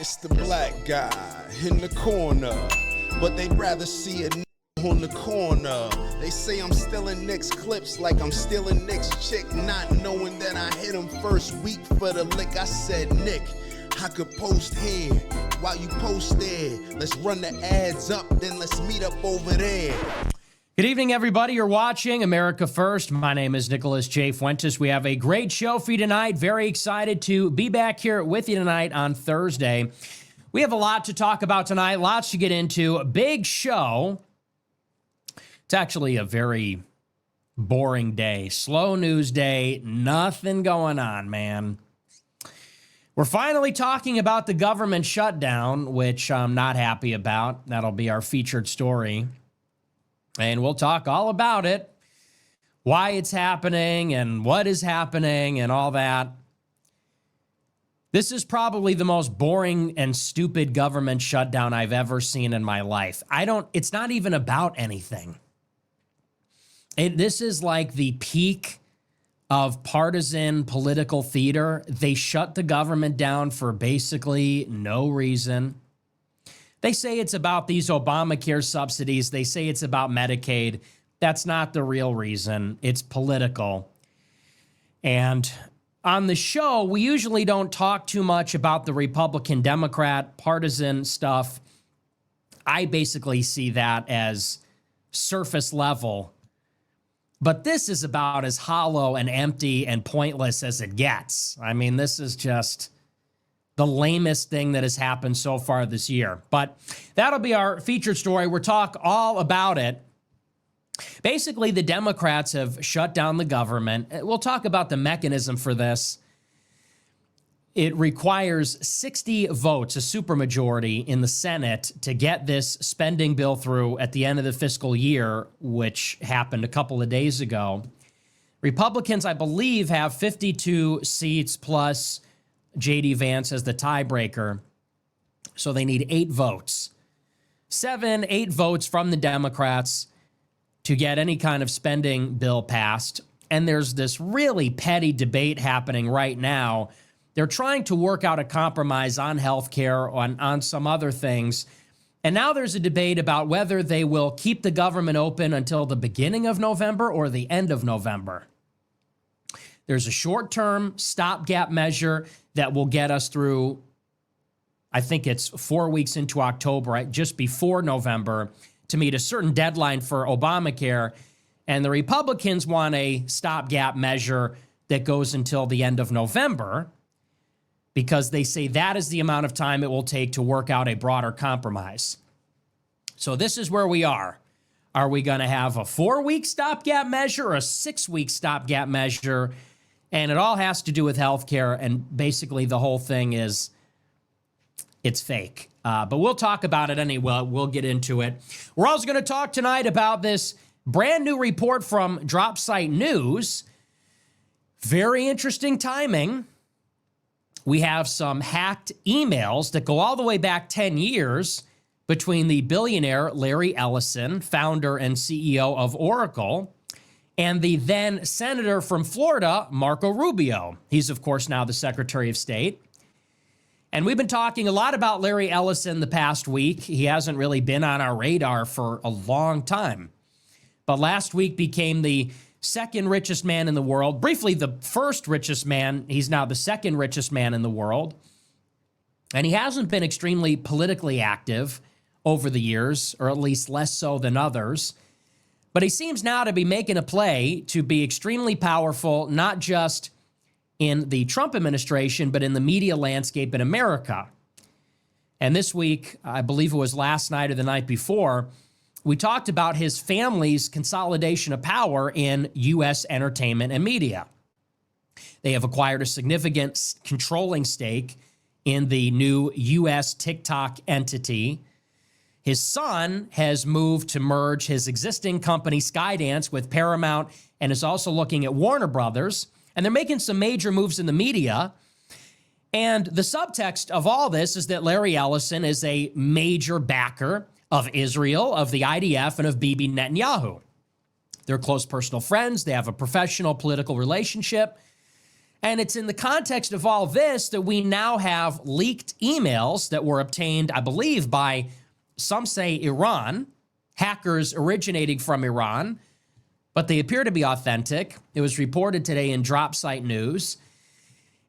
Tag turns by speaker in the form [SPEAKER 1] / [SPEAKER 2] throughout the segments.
[SPEAKER 1] It's the black guy in the corner, but they'd rather see a on the corner. They say I'm stealing Nick's clips like I'm stealing Nick's chick, not knowing that I hit him first week for the lick. I said, Nick, I could post here while you post there. Let's run the ads up, then let's meet up over there.
[SPEAKER 2] Good evening, everybody. You're watching America First. My name is Nicholas J. Fuentes. We have a great show for you tonight. Very excited to be back here with you tonight on Thursday. We have a lot to talk about tonight, lots to get into. Big show. It's actually a very boring day, slow news day, nothing going on, man. We're finally talking about the government shutdown, which I'm not happy about. That'll be our featured story. And we'll talk all about it, why it's happening and what is happening and all that. This is probably the most boring and stupid government shutdown I've ever seen in my life. It's not even about anything. This is like the peak of partisan political theater. They shut the government down for basically no reason. They say it's about these Obamacare subsidies. They say it's about Medicaid. That's not the real reason. It's political. And on the show, we usually don't talk too much about the Republican-Democrat partisan stuff. I basically see that as surface level. But this is about as hollow and empty and pointless as it gets. I mean, this is just the lamest thing that has happened so far this year. But that'll be our featured story. We'll talk all about it. Basically, the Democrats have shut down the government. We'll talk about the mechanism for this. It requires 60 votes, a supermajority in the Senate, to get this spending bill through at the end of the fiscal year, which happened a couple of days ago. Republicans, I believe, have 52 seats plus J.D. Vance as the tiebreaker. So they need 8 votes. 8 votes from the Democrats to get any kind of spending bill passed. And there's this really petty debate happening right now. They're trying to work out a compromise on health care, on some other things. And now there's a debate about whether they will keep the government open until the beginning of November or the end of November. There's a short-term stopgap measure that will get us through, I think it's 4 weeks into October, right, just before November, to meet a certain deadline for Obamacare. And the Republicans want a stopgap measure that goes until the end of November, because they say that is the amount of time it will take to work out a broader compromise. So this is where we are. Are we going to have a 4-week stopgap measure or a 6-week stopgap measure? And it all has to do with healthcare, and basically the whole thing is it's fake. But we'll talk about it anyway. We'll get into it. We're also going to talk tonight about this brand new report from Drop Site News. Very interesting timing. We have some hacked emails that go all the way back 10 years between the billionaire Larry Ellison, founder and CEO of Oracle, and the then senator from Florida, Marco Rubio. He's, of course, now the Secretary of State. And we've been talking a lot about Larry Ellison the past week. He hasn't really been on our radar for a long time. But last week became the second richest man in the world, briefly the first richest man. He's now the second richest man in the world. And he hasn't been extremely politically active over the years, or at least less so than others. But he seems now to be making a play to be extremely powerful, not just in the Trump administration, but in the media landscape in America. And this week, I believe it was last night or the night before, we talked about his family's consolidation of power in U.S. entertainment and media. They have acquired a significant controlling stake in the new U.S. TikTok entity. His son has moved to merge his existing company Skydance with Paramount and is also looking at Warner Brothers. And they're making some major moves in the media. And the subtext of all this is that Larry Ellison is a major backer of Israel, of the IDF, and of Bibi Netanyahu. They're close personal friends. They have a professional political relationship. And it's in the context of all this that we now have leaked emails that were obtained, I believe, by some say Iran, hackers originating from Iran, but they appear to be authentic. It was reported today in Drop Site News.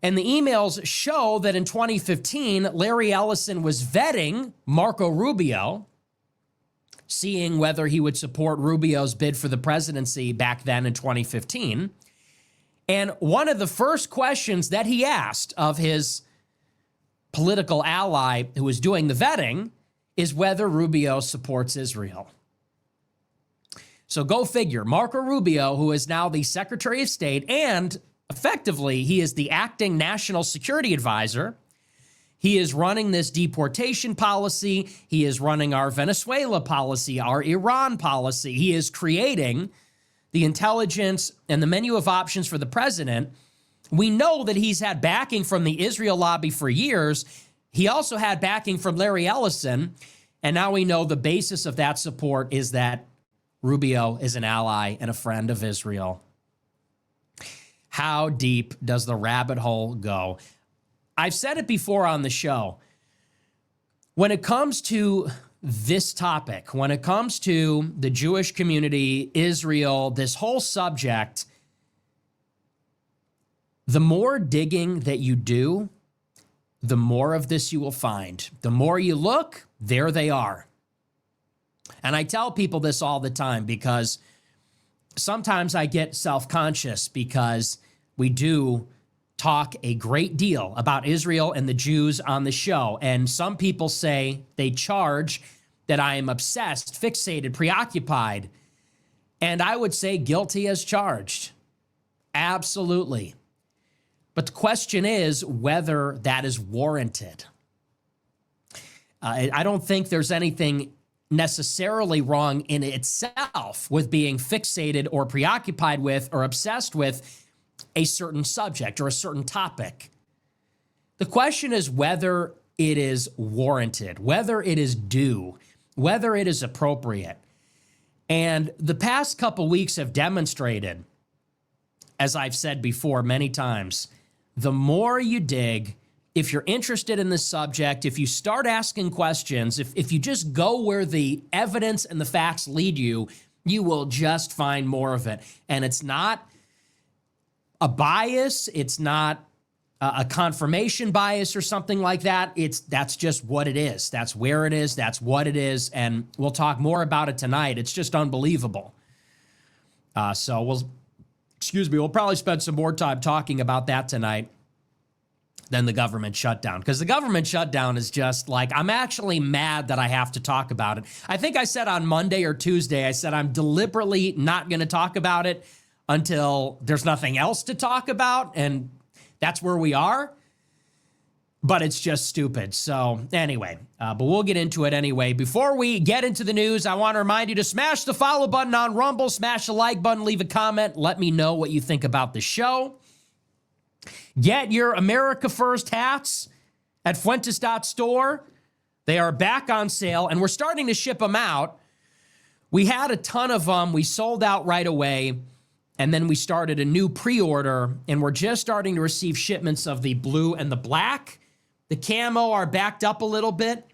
[SPEAKER 2] And the emails show that in 2015, Larry Ellison was vetting Marco Rubio, seeing whether he would support Rubio's bid for the presidency back then in 2015. And one of the first questions that he asked of his political ally who was doing the vetting is whether Rubio supports Israel. So go figure. Marco Rubio, who is now the Secretary of State, and effectively he is the acting national security advisor. He is running this deportation policy. He is running our Venezuela policy, our Iran policy. He is creating the intelligence and the menu of options for the president. We know that he's had backing from the Israel lobby for years. He also had backing from Larry Ellison. And now we know the basis of that support is that Rubio is an ally and a friend of Israel. How deep does the rabbit hole go? I've said it before on the show. When it comes to this topic, when it comes to the Jewish community, Israel, this whole subject, the more digging that you do, the more of this you will find. The more you look, there they are. And I tell people this all the time because sometimes I get self-conscious because we do talk a great deal about Israel and the Jews on the show. And some people say they charge that I am obsessed, fixated, preoccupied. And I would say guilty as charged. Absolutely. But the question is whether that is warranted. I don't think there's anything necessarily wrong in itself with being fixated or preoccupied with or obsessed with a certain subject or a certain topic. The question is whether it is warranted, whether it is due, whether it is appropriate. And the past couple weeks have demonstrated, as I've said before many times, the more you dig, if you're interested in this subject, if you start asking questions, if you just go where the evidence and the facts lead you, you will just find more of it. And it's not a bias. It's not a confirmation bias or something like that. That's just what it is. That's where it is. That's what it is. And we'll talk more about it tonight. It's just unbelievable. So we'll probably spend some more time talking about that tonight than the government shutdown. Because the government shutdown is just like, I'm actually mad that I have to talk about it. I think I said on Monday or Tuesday, I said I'm deliberately not going to talk about it until there's nothing else to talk about. And that's where we are. But it's just stupid. So anyway, but we'll get into it anyway. Before we get into the news, I want to remind you to smash the follow button on Rumble, smash the like button, leave a comment. Let me know what you think about the show. Get your America First hats at Fuentes.store. They are back on sale, and we're starting to ship them out. We had a ton of them. We sold out right away, and then we started a new pre-order, and we're just starting to receive shipments of the blue and the black. The camo are backed up a little bit,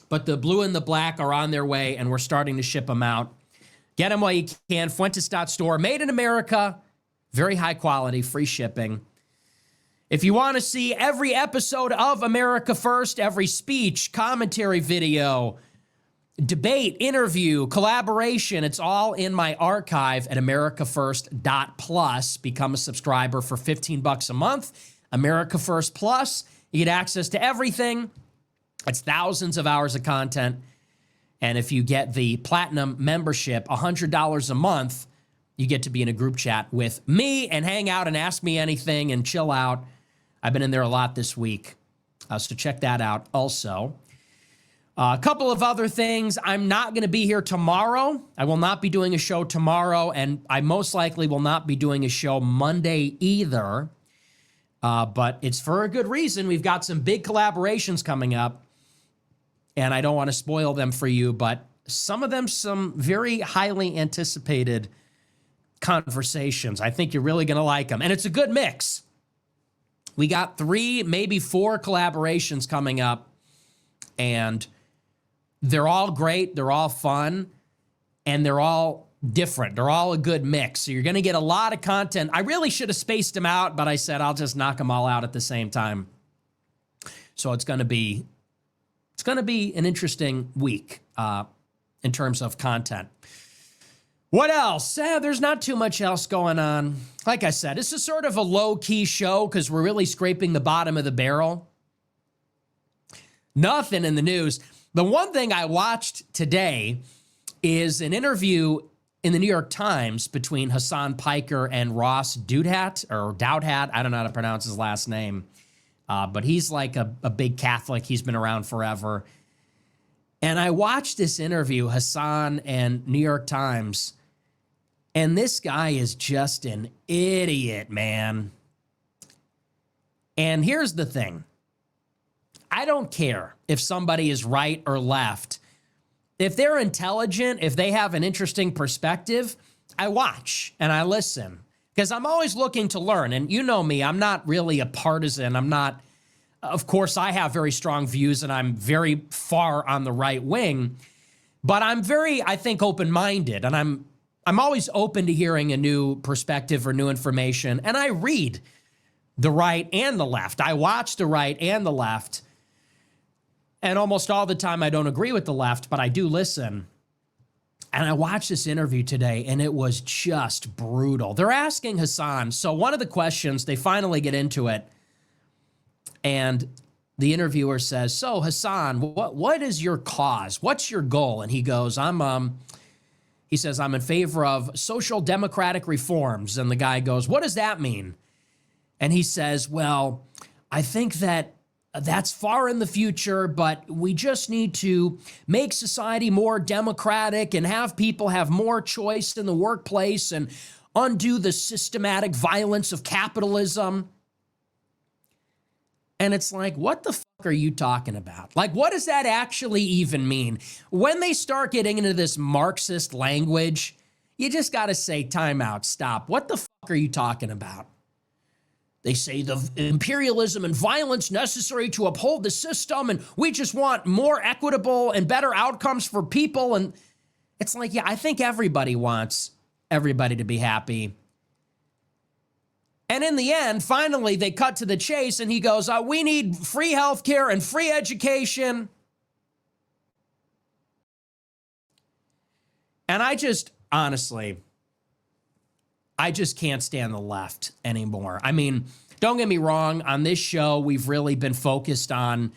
[SPEAKER 2] but the blue and the black are on their way, and we're starting to ship them out. Get them while you can. Fuentes.store, made in America, very high quality, free shipping. If you want to see every episode of America First, every speech, commentary video, debate, interview, collaboration, it's all in my archive at americafirst.plus. Become a subscriber for $15 a month. America First Plus, you get access to everything. It's thousands of hours of content. And if you get the platinum membership, $100 a month, you get to be in a group chat with me and hang out and ask me anything and chill out. I've been in there a lot this week, so check that out also. A couple of other things. I'm not going to be here tomorrow. I will not be doing a show tomorrow, and I most likely will not be doing a show Monday either. But it's for a good reason. We've got some big collaborations coming up, and I don't want to spoil them for you, but some of them, some very highly anticipated conversations. I think you're really going to like them, and it's a good mix. We got 3, maybe 4 collaborations coming up, and they're all great. They're all fun, and they're all different. They're all a good mix. So you're going to get a lot of content. I really should have spaced them out, but I said I'll just knock them all out at the same time. So it's going to be an interesting week in terms of content. What else? There's not too much else going on. Like I said, this is sort of a low-key show because we're really scraping the bottom of the barrel. Nothing in the news. The one thing I watched today is an interview in the New York Times between Hasan Piker and Ross Douthat, or Douthat. I don't know how to pronounce his last name. But he's like a big Catholic. He's been around forever. And I watched this interview, Hasan and New York Times, and this guy is just an idiot, man. And here's the thing. I don't care if somebody is right or left. If they're intelligent, if they have an interesting perspective, I watch and I listen because I'm always looking to learn. And you know me, I'm not really a partisan. Of course, I have very strong views and I'm very far on the right wing, but I'm very, I think, open-minded, and I'm always open to hearing a new perspective or new information. And I read the right and the left. I watch the right and the left. And almost all the time I don't agree with the left, but I do listen. And I watched this interview today, and it was just brutal. They're asking Hasan. So one of the questions, they finally get into it. And the interviewer says, so Hasan, what is your cause? What's your goal? And he goes, he says, I'm in favor of social democratic reforms. And the guy goes, what does that mean? And he says, well, I think that's far in the future, but we just need to make society more democratic and have people have more choice in the workplace and undo the systematic violence of capitalism. And it's like, what the fuck are you talking about? Like, what does that actually even mean? When they start getting into this Marxist language, you just got to say, time out, stop. What the fuck are you talking about? They say the imperialism and violence necessary to uphold the system, and we just want more equitable and better outcomes for people. And it's like, yeah, I think everybody wants everybody to be happy. And in the end, finally, they cut to the chase, and he goes, we need free healthcare and free education. And I just can't stand the left anymore. I mean, don't get me wrong. On this show, we've really been focused on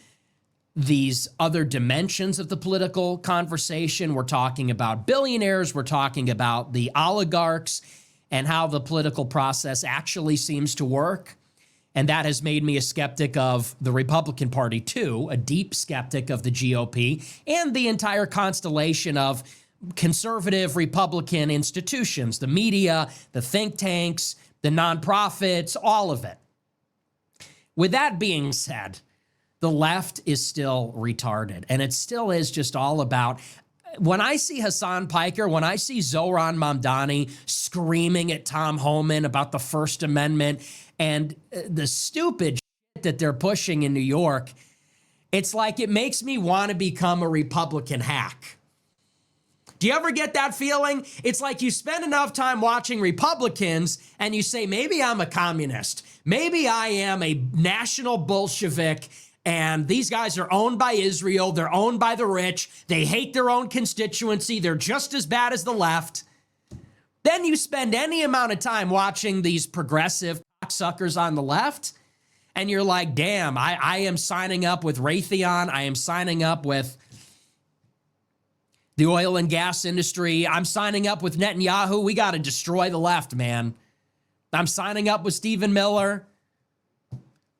[SPEAKER 2] these other dimensions of the political conversation. We're talking about billionaires. We're talking about the oligarchs and how the political process actually seems to work. And that has made me a skeptic of the Republican Party, too, a deep skeptic of the GOP and the entire constellation of conservative Republican institutions, the media, the think tanks, the nonprofits, all of it. With that being said, the left is still retarded, and it still is just all about, when I see Hasan Piker, when I see Zohran Mamdani screaming at Tom Homan about the First Amendment and the stupid shit that they're pushing in New York, it's like it makes me want to become a Republican hack. Do you ever get that feeling? It's like you spend enough time watching Republicans and you say, maybe I'm a communist. Maybe I am a national Bolshevik, and these guys are owned by Israel. They're owned by the rich. They hate their own constituency. They're just as bad as the left. Then you spend any amount of time watching these progressive cocksuckers on the left, and you're like, damn, I am signing up with Raytheon. I am signing up with the oil and gas industry. I'm signing up with Netanyahu. We got to destroy the left, man. I'm signing up with Stephen Miller.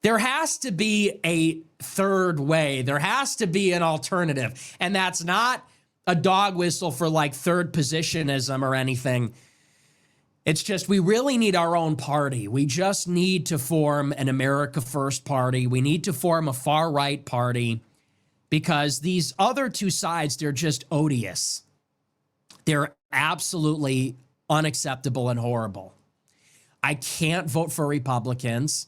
[SPEAKER 2] There has to be a third way. There has to be an alternative. And that's not a dog whistle for like third positionism or anything. It's just, we really need our own party. We just need to form an America First party. We need to form a far right party, because these other two sides, they're just odious. They're absolutely unacceptable and horrible. I can't vote for Republicans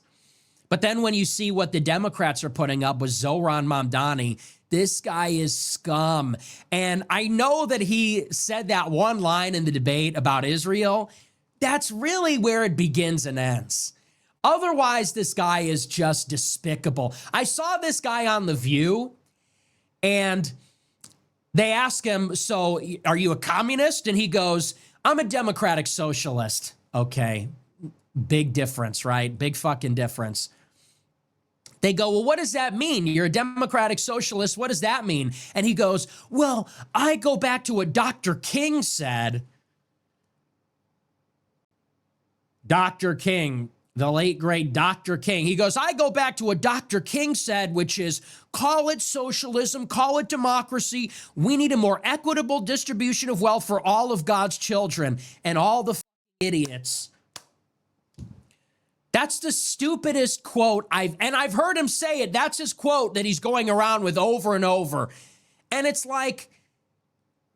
[SPEAKER 2] But then when you see what the Democrats are putting up with Zohran Mamdani, this guy is scum. And I know that he said that one line in the debate about Israel. That's really where it begins and ends. Otherwise, this guy is just despicable. I saw this guy on The View, and they ask him, so are you a communist? And he goes, I'm a democratic socialist. Okay, big difference, right? Big fucking difference. They go, well, what does that mean? You're a democratic socialist. What does that mean? And he goes, well, I go back to what Dr. King said. Dr. King, the late, great Dr. King. He goes, I go back to what Dr. King said, which is call it socialism, call it democracy. We need a more equitable distribution of wealth for all of God's children. And all the idiots. That's the stupidest quote I've heard him say it. That's his quote that he's going around with over and over. And it's like,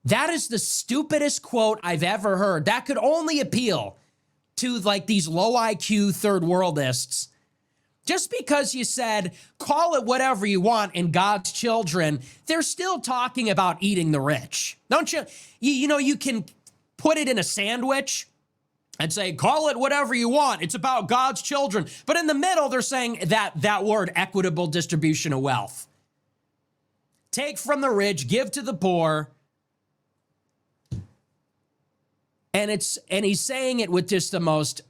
[SPEAKER 2] that is the stupidest quote I've ever heard. That could only appeal to like these low IQ third worldists. Just because you said, call it whatever you want in God's children, they're still talking about eating the rich. Don't you? You know, you can put it in a sandwich and say, call it whatever you want. It's about God's children. But in the middle, they're saying that word, equitable distribution of wealth. Take from the rich, give to the poor. And he's saying it with just the most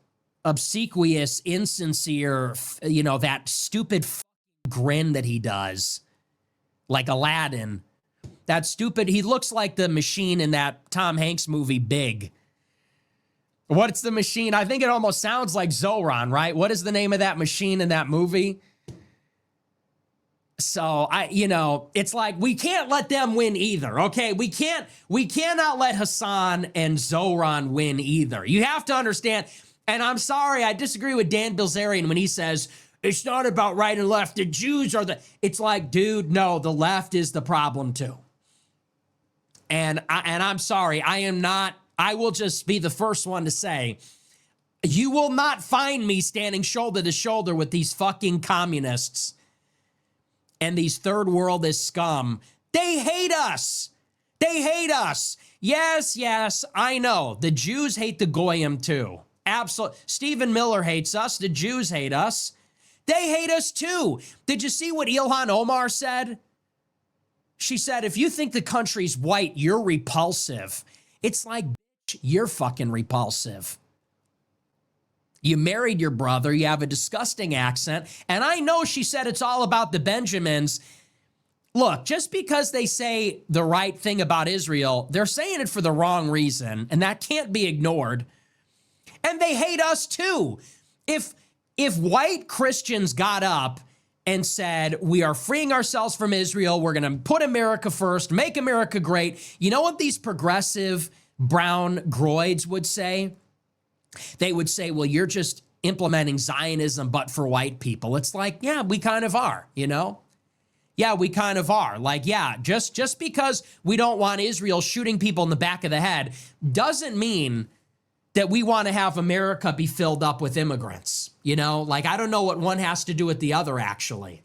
[SPEAKER 2] obsequious, insincere, that stupid grin that he does, like Aladdin. That stupid, he looks like the machine in that Tom Hanks movie, Big. What's the machine? I think it almost sounds like Zohran, right? What is the name of that machine in that movie? So it's like, we can't let them win either. Okay. We cannot let Hasan and Zohran win either. You have to understand. And I'm sorry, I disagree with Dan Bilzerian when he says, it's not about right and left. The Jews are it's like, dude, no, the left is the problem too. And I'm sorry, I will just be the first one to say, you will not find me standing shoulder to shoulder with these fucking communists and these third worldist scum. They hate us. They hate us. Yes, I know. The Jews hate the Goyim too. Absolutely. Stephen Miller hates us. The Jews hate us. They hate us too. Did you see what Ilhan Omar said? She said, if you think the country's white, you're repulsive. It's like, bitch, you're fucking repulsive. You married your brother. You have a disgusting accent. And I know she said it's all about the Benjamins. Look, just because they say the right thing about Israel, they're saying it for the wrong reason. And that can't be ignored. And they hate us too. If white Christians got up and said, we are freeing ourselves from Israel, we're going to put America first, make America great, you know what these progressive brown groids would say? They would say, well, you're just implementing Zionism, but for white people. It's like, yeah, we kind of are, Yeah, we kind of are. Like, yeah, just because we don't want Israel shooting people in the back of the head doesn't mean that we want to have America be filled up with immigrants. Like, I don't know what one has to do with the other, actually.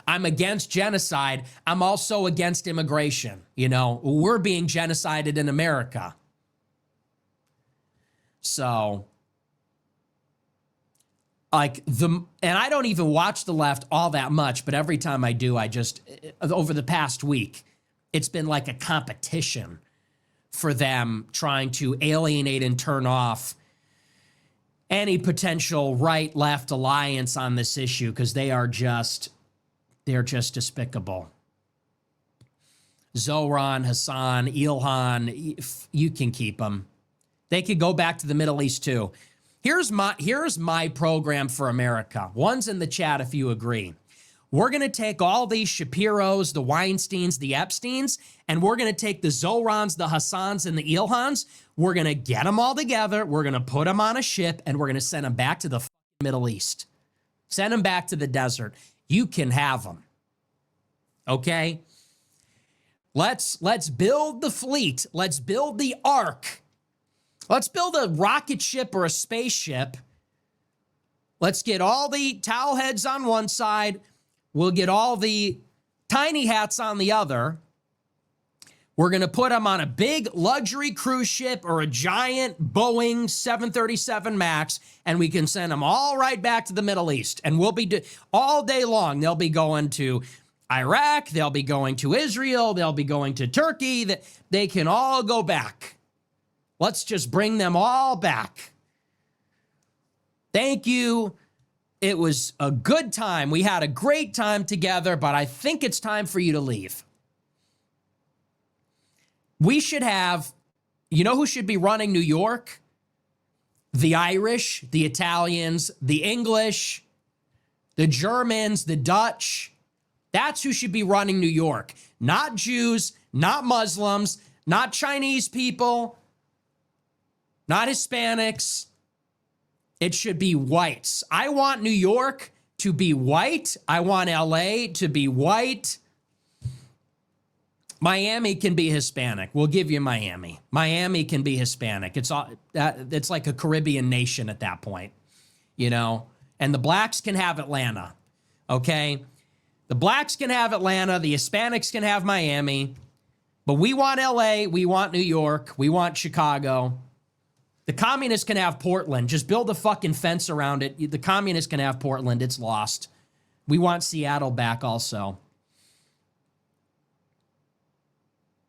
[SPEAKER 2] I'm against genocide. I'm also against immigration. We're being genocided in America. So, and I don't even watch the left all that much, but every time I do, over the past week, it's been like a competition for them trying to alienate and turn off any potential right-left alliance on this issue, because they're just despicable. Zohran, Hasan, Ilhan, you can keep them. They could go back to the Middle East too. Here's my program for America. One's in the chat if you agree. We're going to take all these Shapiros, the Weinsteins, the Epsteins, and we're going to take the Zohrans, the Hasans, and the Ilhans. We're going to get them all together. We're going to put them on a ship, and we're going to send them back to the Middle East. Send them back to the desert. You can have them. Okay? Let's build the fleet. Let's build the ark. Let's build a rocket ship or a spaceship. Let's get all the towel heads on one side. We'll get all the tiny hats on the other. We're going to put them on a big luxury cruise ship or a giant Boeing 737 MAX, and we can send them all right back to the Middle East. And we'll be all day long. They'll be going to Iraq. They'll be going to Israel. They'll be going to Turkey. They can all go back. Let's just bring them all back. Thank you. It was a good time. We had a great time together, but I think it's time for you to leave. We should have, you know who should be running New York? The Irish, the Italians, the English, the Germans, the Dutch. That's who should be running New York. Not Jews, not Muslims, not Chinese people, not Hispanics. It should be whites. I want New York to be white. I want LA to be white. Miami can be Hispanic. We'll give you Miami. Miami can be Hispanic. It's like a Caribbean nation at that point, you know? And the blacks can have Atlanta, okay? The blacks can have Atlanta. The Hispanics can have Miami. But we want LA. We want New York. We want Chicago. The communists can have Portland. Just build a fucking fence around it. The communists can have Portland. It's lost. We want Seattle back also.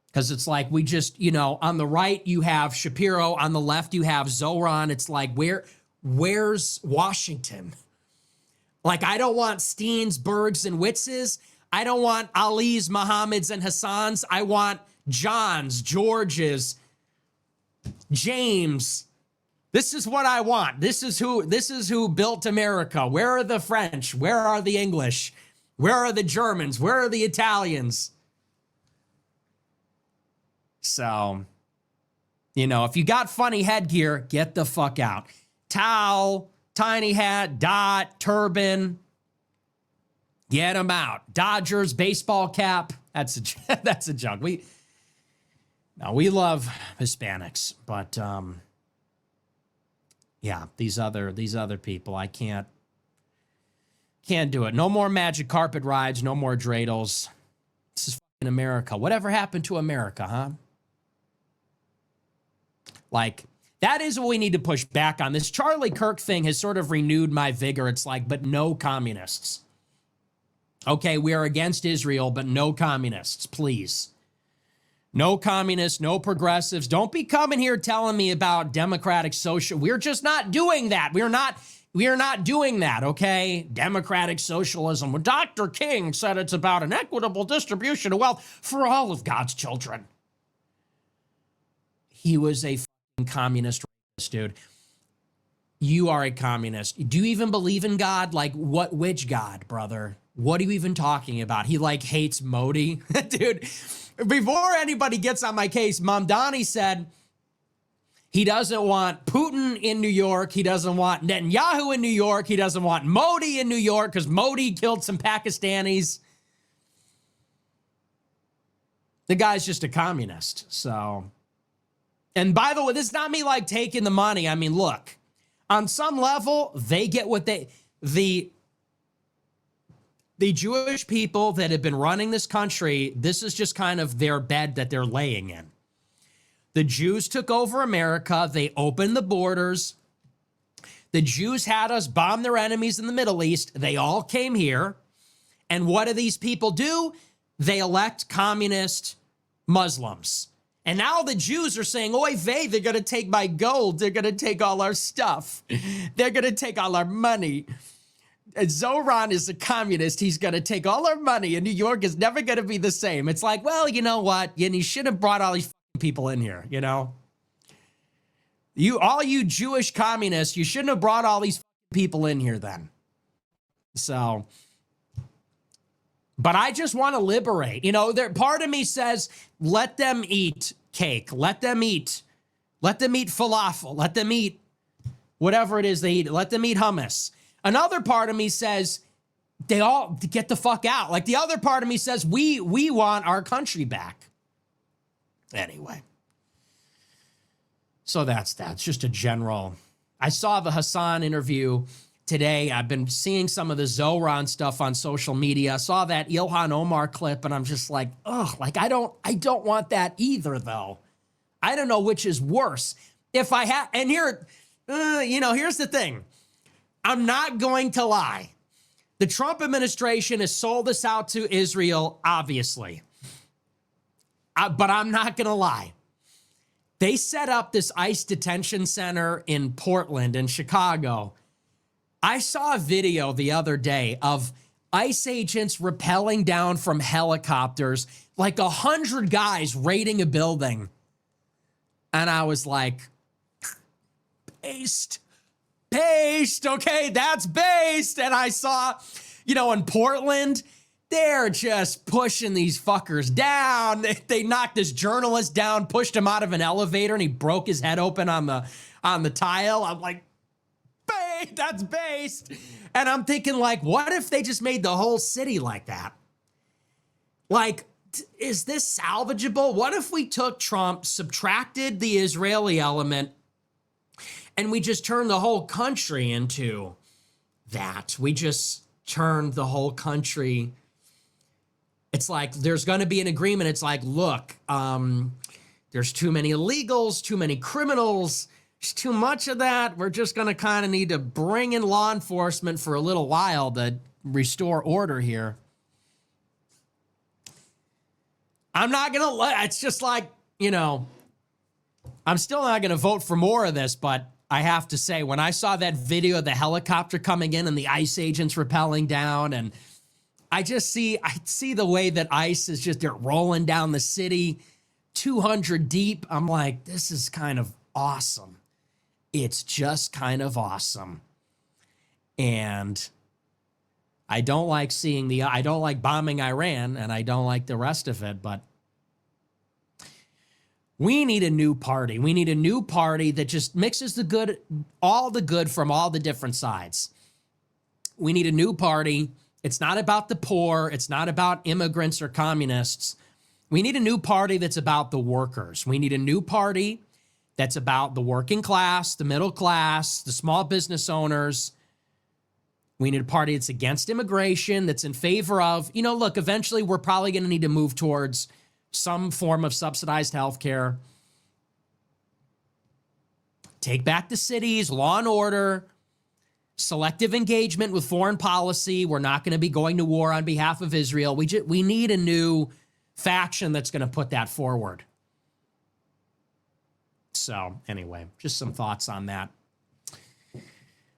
[SPEAKER 2] Because it's like we just, you know, on the right you have Shapiro, on the left you have Zohran. It's like, where's Washington? Like, I don't want Steens, Bergs, and Witzes. I don't want Ali's, Muhammad's, and Hassan's. I want John's, George's, James. This is what I want. This is who built America. Where are the French? Where are the English? Where are the Germans? Where are the Italians? So, you know, if you got funny headgear, get the fuck out. Towel, tiny hat, dot, turban. Get them out. Dodgers, baseball cap. That's a joke. We love Hispanics, but yeah, these other people, I can't do it. No more magic carpet rides, no more dreidels. This is fucking America. Whatever happened to America, huh? Like, that is what we need to push back on. This Charlie Kirk thing has sort of renewed my vigor. It's like, but no communists. Okay, we are against Israel, but no communists, please. No communists, no progressives. Don't be coming here telling me about democratic social. We're just not doing that. We are not doing that, okay? Democratic socialism. Well, Dr. King said it's about an equitable distribution of wealth for all of God's children. He was a fucking communist, dude. You are a communist. Do you even believe in God? Like, which God, brother? What are you even talking about? He like hates Modi. Dude, before anybody gets on my case, Mamdani said he doesn't want Putin in New York. He doesn't want Netanyahu in New York. He doesn't want Modi in New York because Modi killed some Pakistanis. The guy's just a communist. So, and by the way, this is not me like taking the money. I mean, look, on some level, they get what the Jewish people that have been running this country, this is just kind of their bed that they're laying in. The Jews took over America. They opened the borders. The Jews had us bomb their enemies in the Middle East. They all came here. And what do these people do? They elect communist Muslims. And now the Jews are saying, oy vey, they're going to take my gold. They're going to take all our stuff. They're going to take all our money. And Zohran is a communist. He's going to take all our money, and New York is never going to be the same. It's like, well, you know what? You should have brought all these people in here, you know? All you Jewish communists, you shouldn't have brought all these people in here then. So, but I just want to liberate. You know, part of me says, let them eat cake. Let them eat falafel. Let them eat whatever it is they eat. Let them eat hummus. Another part of me says, they all get the fuck out. Like, the other part of me says, we want our country back. Anyway. So that's just a general. I saw the Hasan interview. today. I've been seeing some of the Zohran stuff on social media. I saw that Ilhan Omar clip, and I'm just like, ugh, like I don't want that either, though. I don't know which is worse. If I had, and here, here's the thing. I'm not going to lie. The Trump administration has sold us out to Israel, obviously. But I'm not going to lie. They set up this ICE detention center in Portland and Chicago. I saw a video the other day of ICE agents rappelling down from helicopters, like 100 guys raiding a building. And I was like, based. Okay, that's based. And I saw, in Portland, they're just pushing these fuckers down. They knocked this journalist down, pushed him out of an elevator, and he broke his head open on the tile. I'm like, that's based. And I'm thinking, like, what if they just made the whole city like that? Like, is this salvageable? What if we took Trump, subtracted the Israeli element, and we just turned the whole country into that? We just turned the whole country. It's like there's going to be an agreement. It's like, look, there's too many illegals, too many criminals. There's too much of that. We're just going to kind of need to bring in law enforcement for a little while to restore order here. I'm not going to, it's just like, I'm still not going to vote for more of this, but I have to say, when I saw that video of the helicopter coming in and the ICE agents rappelling down, and I see the way that ICE is just, they're rolling down the city 200 deep. I'm like, this is kind of awesome. It's just kind of awesome. And I don't like I don't like bombing Iran, and I don't like the rest of it, but we need a new party. We need a new party that just mixes all the good from all the different sides. We need a new party. It's not about the poor. It's not about immigrants or communists. We need a new party that's about the workers. We need a new party that's about the working class, the middle class, the small business owners. We need a party that's against immigration, that's in favor of, look, eventually we're probably going to need to move towards some form of subsidized healthcare. Take back the cities, law and order, selective engagement with foreign policy. We're not going to be going to war on behalf of Israel. We need a new faction that's going to put that forward. So anyway, just some thoughts on that.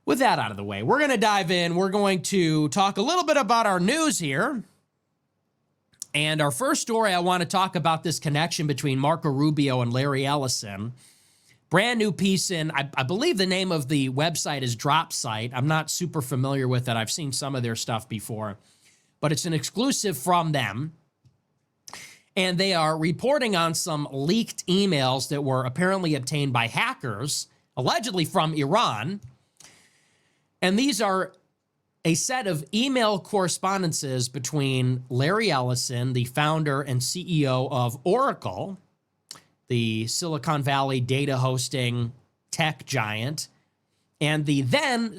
[SPEAKER 2] With that out of the way, we're going to dive in. We're going to talk a little bit about our news here. And our first story, I want to talk about this connection between Marco Rubio and Larry Ellison. Brand new piece in, I believe the name of the website is Drop Site. I'm not super familiar with it. I've seen some of their stuff before, but it's an exclusive from them. And they are reporting on some leaked emails that were apparently obtained by hackers, allegedly from Iran. And these are a set of email correspondences between Larry Ellison, the founder and CEO of Oracle, the Silicon Valley data hosting tech giant, and the then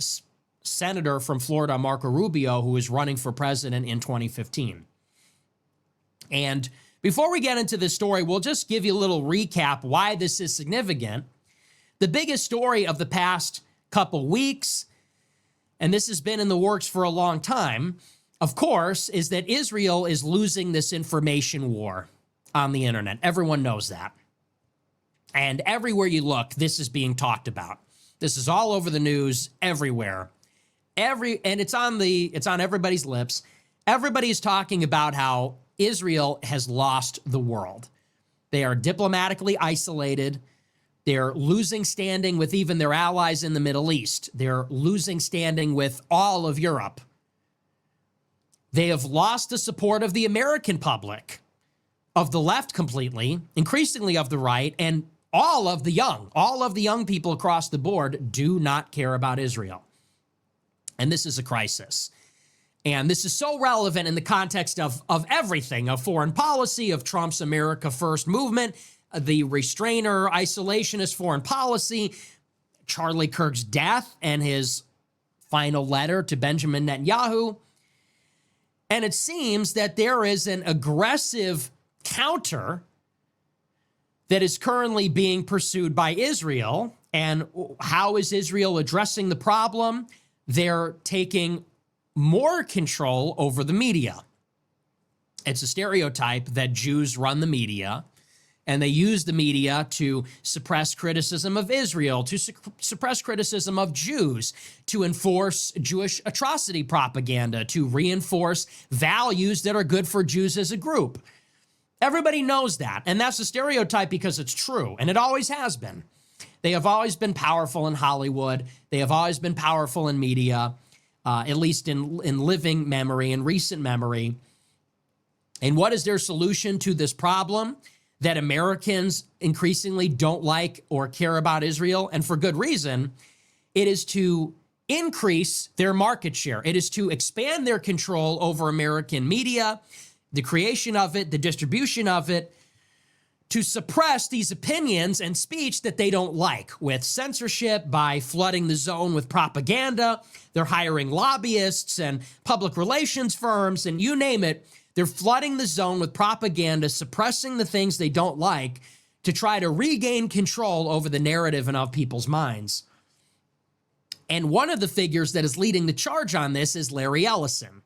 [SPEAKER 2] senator from Florida, Marco Rubio, who was running for president in 2015. And before we get into this story, we'll just give you a little recap why this is significant. The biggest story of the past couple weeks, and this has been in the works for a long time, of course, is that Israel is losing this information war on the internet. Everyone knows that. And everywhere you look, this is being talked about. This is all over the news, everywhere. And it's on everybody's lips. Everybody's talking about how Israel has lost the world. They are diplomatically isolated. They're losing standing with even their allies in the Middle East. They're losing standing with all of Europe. They have lost the support of the American public, of the left completely, increasingly of the right, and all of the young people across the board do not care about Israel. And this is a crisis. And this is so relevant in the context of everything, of foreign policy, of Trump's America First movement, the restrainer, isolationist foreign policy, Charlie Kirk's death and his final letter to Benjamin Netanyahu. And it seems that there is an aggressive counter that is currently being pursued by Israel. And how is Israel addressing the problem? They're taking more control over the media. It's a stereotype that Jews run the media, and they use the media to suppress criticism of Israel, to suppress criticism of Jews, to enforce Jewish atrocity propaganda, to reinforce values that are good for Jews as a group. Everybody knows that, and that's a stereotype because it's true, and it always has been. They have always been powerful in Hollywood. They have always been powerful in media, at least in living memory, in recent memory. And what is their solution to this problem? That Americans increasingly don't like or care about Israel, and for good reason. It is to increase their market share. It is to expand their control over American media, the creation of it, the distribution of it, to suppress these opinions and speech that they don't like with censorship, by flooding the zone with propaganda. They're hiring lobbyists and public relations firms, and you name it. They're flooding the zone with propaganda, suppressing the things they don't like to try to regain control over the narrative and of people's minds. And one of the figures that is leading the charge on this is Larry Ellison.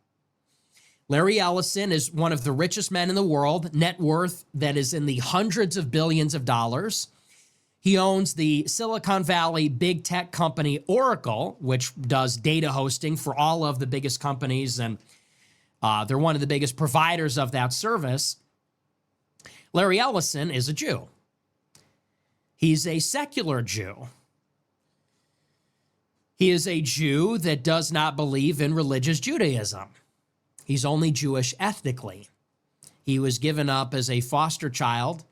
[SPEAKER 2] Larry Ellison is one of the richest men in the world, net worth that is in the hundreds of billions of dollars. He owns the Silicon Valley big tech company Oracle, which does data hosting for all of the biggest companies, and they're one of the biggest providers of that service. Larry Ellison is a Jew. He's a secular Jew. He is a Jew that does not believe in religious Judaism. He's only Jewish ethnically. He was given up as a foster child.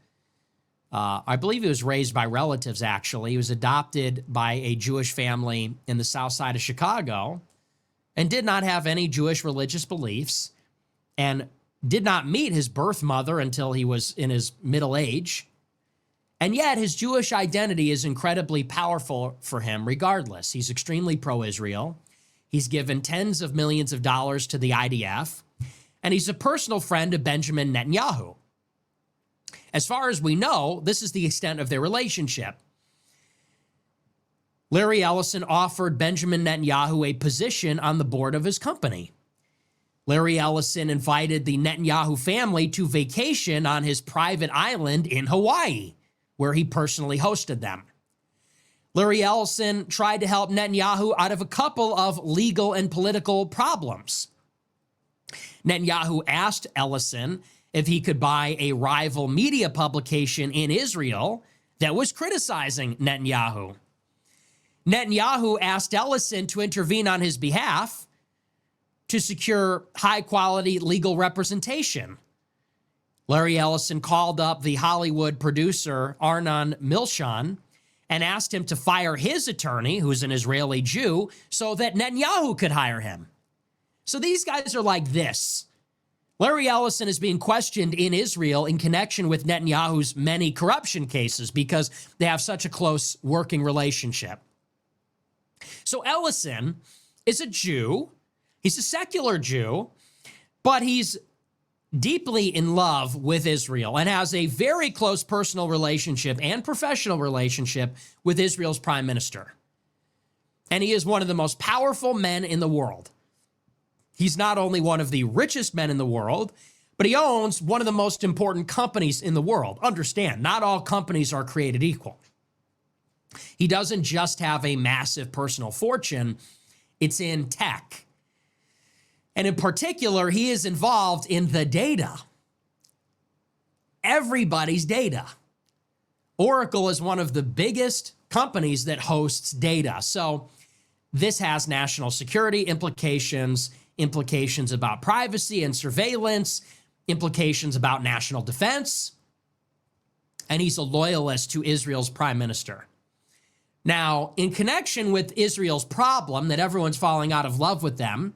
[SPEAKER 2] I believe he was raised by relatives, actually. He was adopted by a Jewish family in the south side of Chicago and did not have any Jewish religious beliefs and did not meet his birth mother until he was in his middle age. And yet his Jewish identity is incredibly powerful for him regardless. He's extremely pro-Israel. He's given tens of millions of dollars to the IDF, and he's a personal friend of Benjamin Netanyahu. As far as we know, this is the extent of their relationship. Larry Ellison offered Benjamin Netanyahu a position on the board of his company. Larry Ellison invited the Netanyahu family to vacation on his private island in Hawaii, where he personally hosted them. Larry Ellison tried to help Netanyahu out of a couple of legal and political problems. Netanyahu asked Ellison if he could buy a rival media publication in Israel that was criticizing Netanyahu. Netanyahu asked Ellison to intervene on his behalf to secure high-quality legal representation. Larry Ellison called up the Hollywood producer Arnon Milchan and asked him to fire his attorney, who's an Israeli Jew, so that Netanyahu could hire him. So these guys are like this. Larry Ellison is being questioned in Israel in connection with Netanyahu's many corruption cases because they have such a close working relationship. So Ellison is a Jew. He's a secular Jew, but he's deeply in love with Israel and has a very close personal relationship and professional relationship with Israel's prime minister. And he is one of the most powerful men in the world. He's not only one of the richest men in the world, but he owns one of the most important companies in the world. Understand, not all companies are created equal. He doesn't just have a massive personal fortune, it's in tech. And in particular, he is involved in the data. Everybody's data. Oracle is one of the biggest companies that hosts data. So this has national security implications, implications about privacy and surveillance, implications about national defense. And he's a loyalist to Israel's prime minister. Now, in connection with Israel's problem that everyone's falling out of love with them,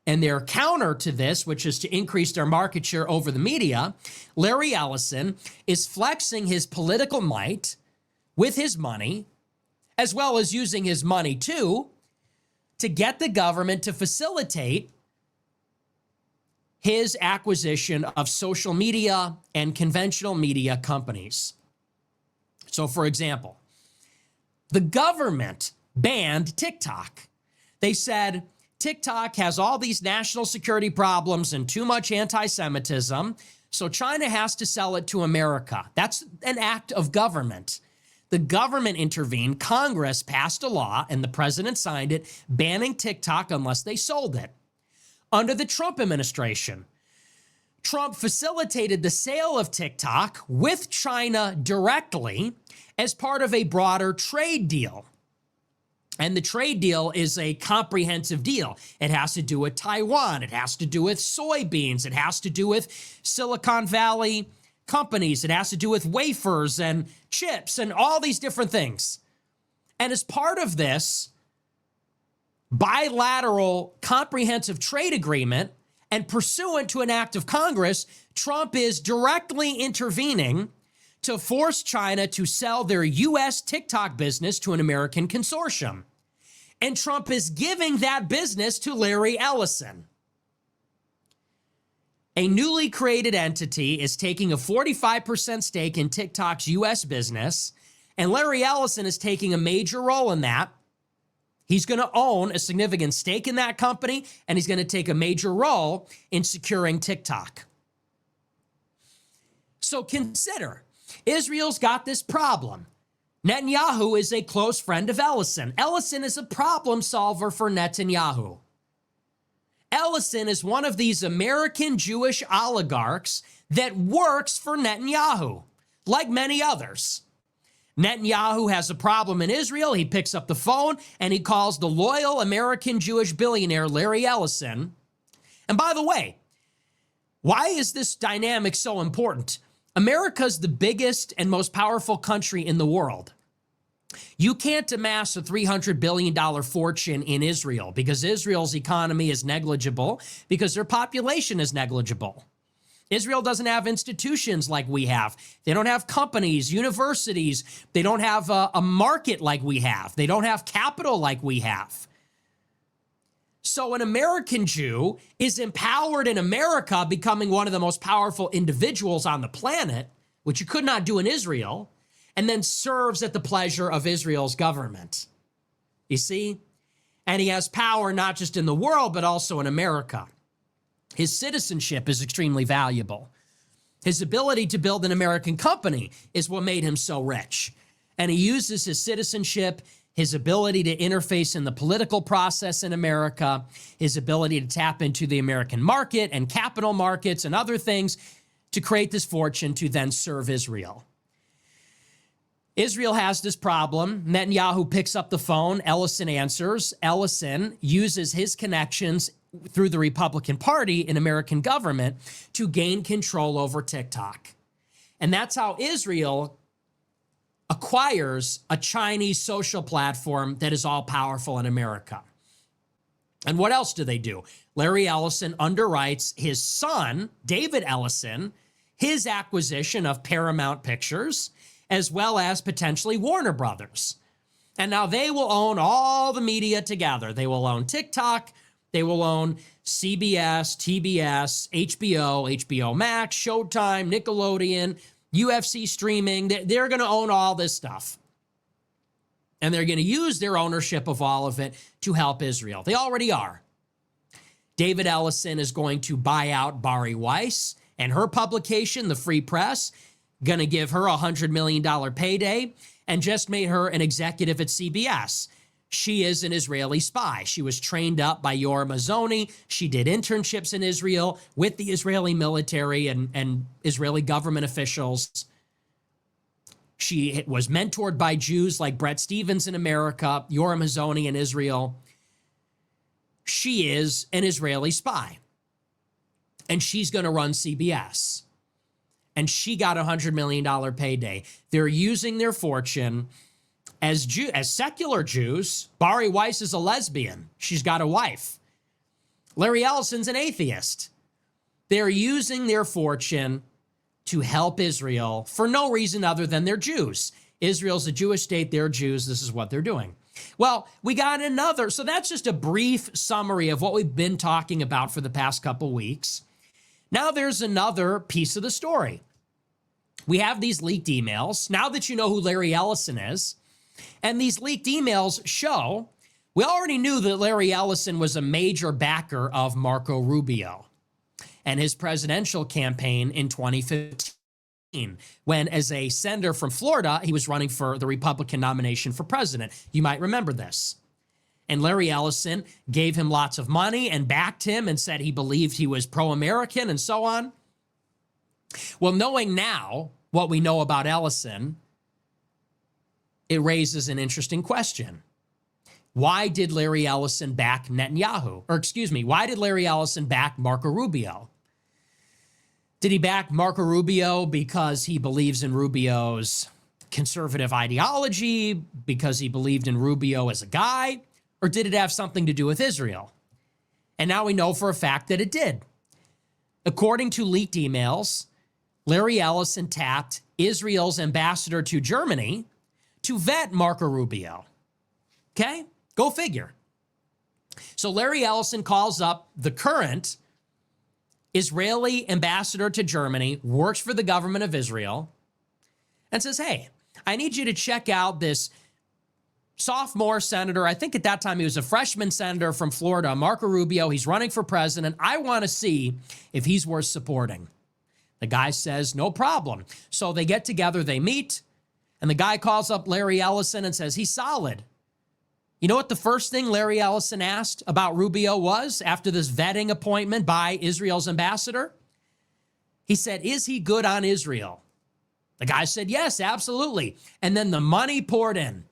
[SPEAKER 2] and their counter to this, which is to increase their market share over the media, Larry Ellison is flexing his political might with his money, as well as using his money too, to get the government to facilitate his acquisition of social media and conventional media companies. So, for example, the government banned TikTok. They said TikTok has all these national security problems and too much anti-Semitism, so China has to sell it to America. That's an act of government. The government intervened, Congress passed a law, and the president signed it, banning TikTok unless they sold it. Under the Trump administration, Trump facilitated the sale of TikTok with China directly as part of a broader trade deal. And the trade deal is a comprehensive deal. It has to do with Taiwan. It has to do with soybeans. It has to do with Silicon Valley companies. It has to do with wafers and chips and all these different things. And as part of this bilateral comprehensive trade agreement and pursuant to an act of Congress, Trump is directly intervening to force China to sell their U.S. TikTok business to an American consortium. And Trump is giving that business to Larry Ellison. A newly created entity is taking a 45% stake in TikTok's U.S. business, and Larry Ellison is taking a major role in that. He's going to own a significant stake in that company, and he's going to take a major role in securing TikTok. So consider, Israel's got this problem. Netanyahu is a close friend of Ellison. Ellison is a problem solver for Netanyahu. Ellison is one of these American Jewish oligarchs that works for Netanyahu, like many others. Netanyahu has a problem in Israel. He picks up the phone and he calls the loyal American Jewish billionaire Larry Ellison. And by the way, why is this dynamic so important? America's the biggest and most powerful country in the world. You can't amass a $300 billion fortune in Israel because Israel's economy is negligible, because their population is negligible. Israel doesn't have institutions like we have. They don't have companies, universities. They don't have a market like we have. They don't have capital like we have. So an American Jew is empowered in America, becoming one of the most powerful individuals on the planet, which you could not do in Israel, and then serves at the pleasure of Israel's government. You see? And he has power not just in the world, but also in America. His citizenship is extremely valuable. His ability to build an American company is what made him so rich. And he uses his citizenship, his ability to interface in the political process in America, his ability to tap into the American market and capital markets and other things to create this fortune to then serve Israel. Israel has this problem. Netanyahu picks up the phone. Ellison answers. Ellison uses his connections through the Republican Party in American government to gain control over TikTok. And that's how Israel acquires a Chinese social platform that is all powerful in America. And what else do they do? Larry Ellison underwrites his son, David Ellison, his acquisition of Paramount Pictures, as well as potentially Warner Brothers. And now they will own all the media together. They will own TikTok. They will own CBS, TBS, HBO, HBO Max, Showtime, Nickelodeon, UFC streaming. They're going to own all this stuff. And they're going to use their ownership of all of it to help Israel. They already are. David Ellison is going to buy out Bari Weiss and her publication, The Free Press, going to give her a $100 million payday, and just made her an executive at CBS. She is an Israeli spy. She was trained up by Yoram Hazony. She did internships in Israel with the Israeli military and Israeli government officials. She was mentored by Jews like Bret Stephens in America, Yoram Hazony in Israel. She is an Israeli spy. And she's going to run CBS. And she got a $100 million payday. They're using their fortune as secular Jews. Bari Weiss is a lesbian. She's got a wife. Larry Ellison's an atheist. They're using their fortune to help Israel for no reason other than they're Jews. Israel's a Jewish state. They're Jews. This is what they're doing. Well, we got another. So that's just a brief summary of what we've been talking about for the past couple weeks. Now there's another piece of the story. We have these leaked emails. Now that you know who Larry Ellison is, and these leaked emails show, we already knew that Larry Ellison was a major backer of Marco Rubio and his presidential campaign in 2015. When, as a senator from Florida, he was running for the Republican nomination for president. You might remember this. And Larry Ellison gave him lots of money and backed him and said he believed he was pro-American and so on. Well, knowing now what we know about Ellison, it raises an interesting question. Why did Larry Ellison back Netanyahu? Or excuse me, why did Larry Ellison back Marco Rubio? Did he back Marco Rubio because he believes in Rubio's conservative ideology, because he believed in Rubio as a guy, or did it have something to do with Israel? And now we know for a fact that it did. According to leaked emails, Larry Ellison tapped Israel's ambassador to Germany to vet Marco Rubio. Okay? Go figure. So Larry Ellison calls up the current Israeli ambassador to Germany, works for the government of Israel, and says, hey, I need you to check out this sophomore senator. I think at that time he was a freshman senator from Florida, Marco Rubio. He's running for president. I want to see if he's worth supporting. The guy says, no problem. So they get together, they meet, and the guy calls up Larry Ellison and says, he's solid. You know what the first thing Larry Ellison asked about Rubio was after this vetting appointment by Israel's ambassador? He said, is he good on Israel? The guy said, yes, absolutely. And then the money poured in.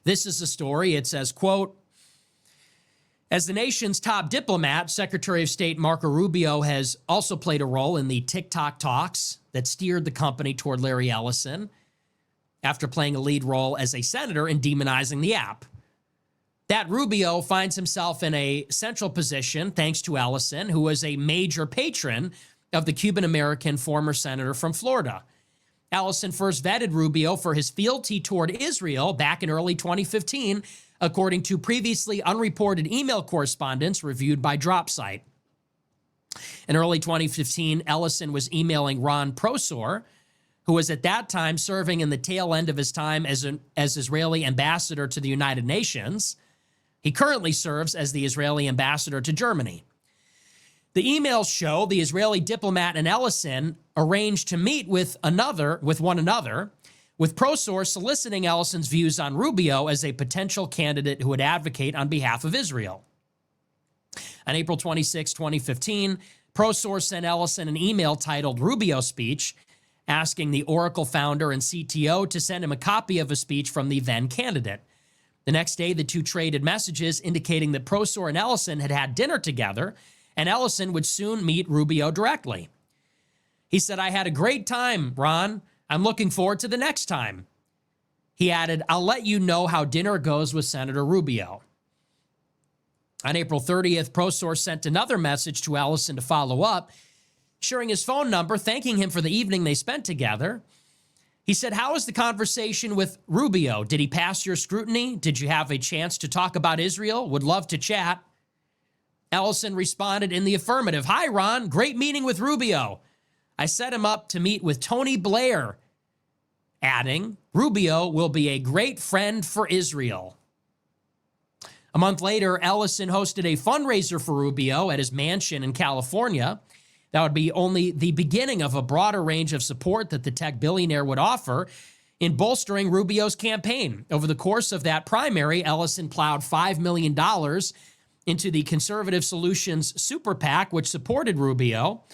[SPEAKER 2] This is the story. It says, quote, as the nation's top diplomat, Secretary of State Marco Rubio has also played a role in the TikTok talks that steered the company toward Larry Ellison after playing a lead role as a senator in demonizing the app. That Rubio finds himself in a central position thanks to Ellison, who was a major patron of the Cuban-American former senator from Florida. Ellison first vetted Rubio for his fealty toward Israel back in early 2015, according to previously unreported email correspondence reviewed by DropSite. In early 2015, Ellison was emailing Ron Prosor, who was at that time serving in the tail end of his time as Israeli ambassador to the United Nations. He currently serves as the Israeli ambassador to Germany. The emails show the Israeli diplomat and Ellison arranged to meet with one another, with Prosor soliciting Ellison's views on Rubio as a potential candidate who would advocate on behalf of Israel. On April 26, 2015, Prosor sent Ellison an email titled Rubio Speech, asking the Oracle founder and CTO to send him a copy of a speech from the then candidate. The next day, the two traded messages indicating that Prosor and Ellison had had dinner together, and Ellison would soon meet Rubio directly. He said, I had a great time, Ron. I'm looking forward to the next time. He added, I'll let you know how dinner goes with Senator Rubio. On April 30th, Prosor sent another message to Ellison to follow up, sharing his phone number, thanking him for the evening they spent together. He said, how was the conversation with Rubio? Did he pass your scrutiny? Did you have a chance to talk about Israel? Would love to chat. Ellison responded in the affirmative. Hi, Ron. Great meeting with Rubio. I set him up to meet with Tony Blair, adding, Rubio will be a great friend for Israel. A month later, Ellison hosted a fundraiser for Rubio at his mansion in California. That would be only the beginning of a broader range of support that the tech billionaire would offer in bolstering Rubio's campaign. Over the course of that primary, Ellison plowed $5 million into the Conservative Solutions Super PAC, which supported Rubio,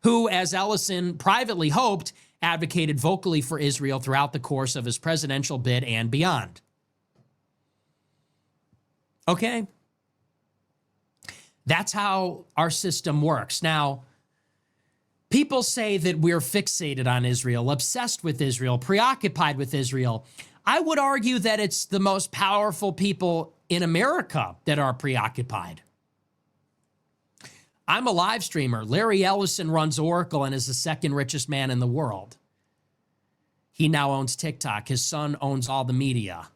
[SPEAKER 2] who, as Ellison privately hoped, advocated vocally for Israel throughout the course of his presidential bid and beyond. Okay? That's how our system works. Now, people say that we're fixated on Israel, obsessed with Israel, preoccupied with Israel. I would argue that it's the most powerful people in America that are preoccupied. I'm a live streamer. Larry Ellison runs Oracle and is the second richest man in the world. He now owns TikTok. His son owns all the media.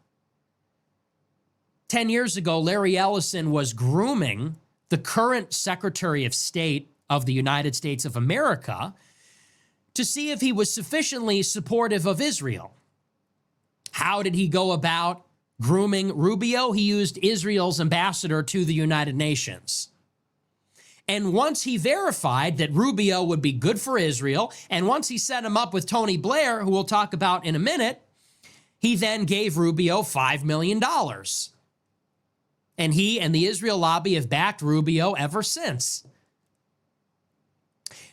[SPEAKER 2] 10 years ago, Larry Ellison was grooming the current Secretary of State of the United States of America to see if he was sufficiently supportive of Israel. How did he go about grooming Rubio? He used Israel's ambassador to the United Nations. And once he verified that Rubio would be good for Israel, and once he set him up with Tony Blair, who we'll talk about in a minute, he then gave Rubio $5 million. And he and the Israel lobby have backed Rubio ever since.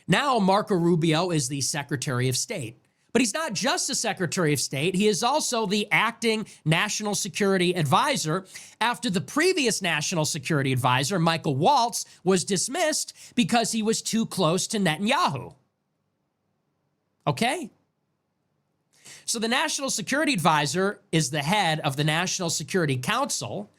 [SPEAKER 2] Now Marco Rubio is the Secretary of State. But he's not just the Secretary of State. He is also the acting national security advisor after the previous national security advisor, Michael Waltz, was dismissed because he was too close to Netanyahu. Okay? So the national security advisor is the head of the National Security Council.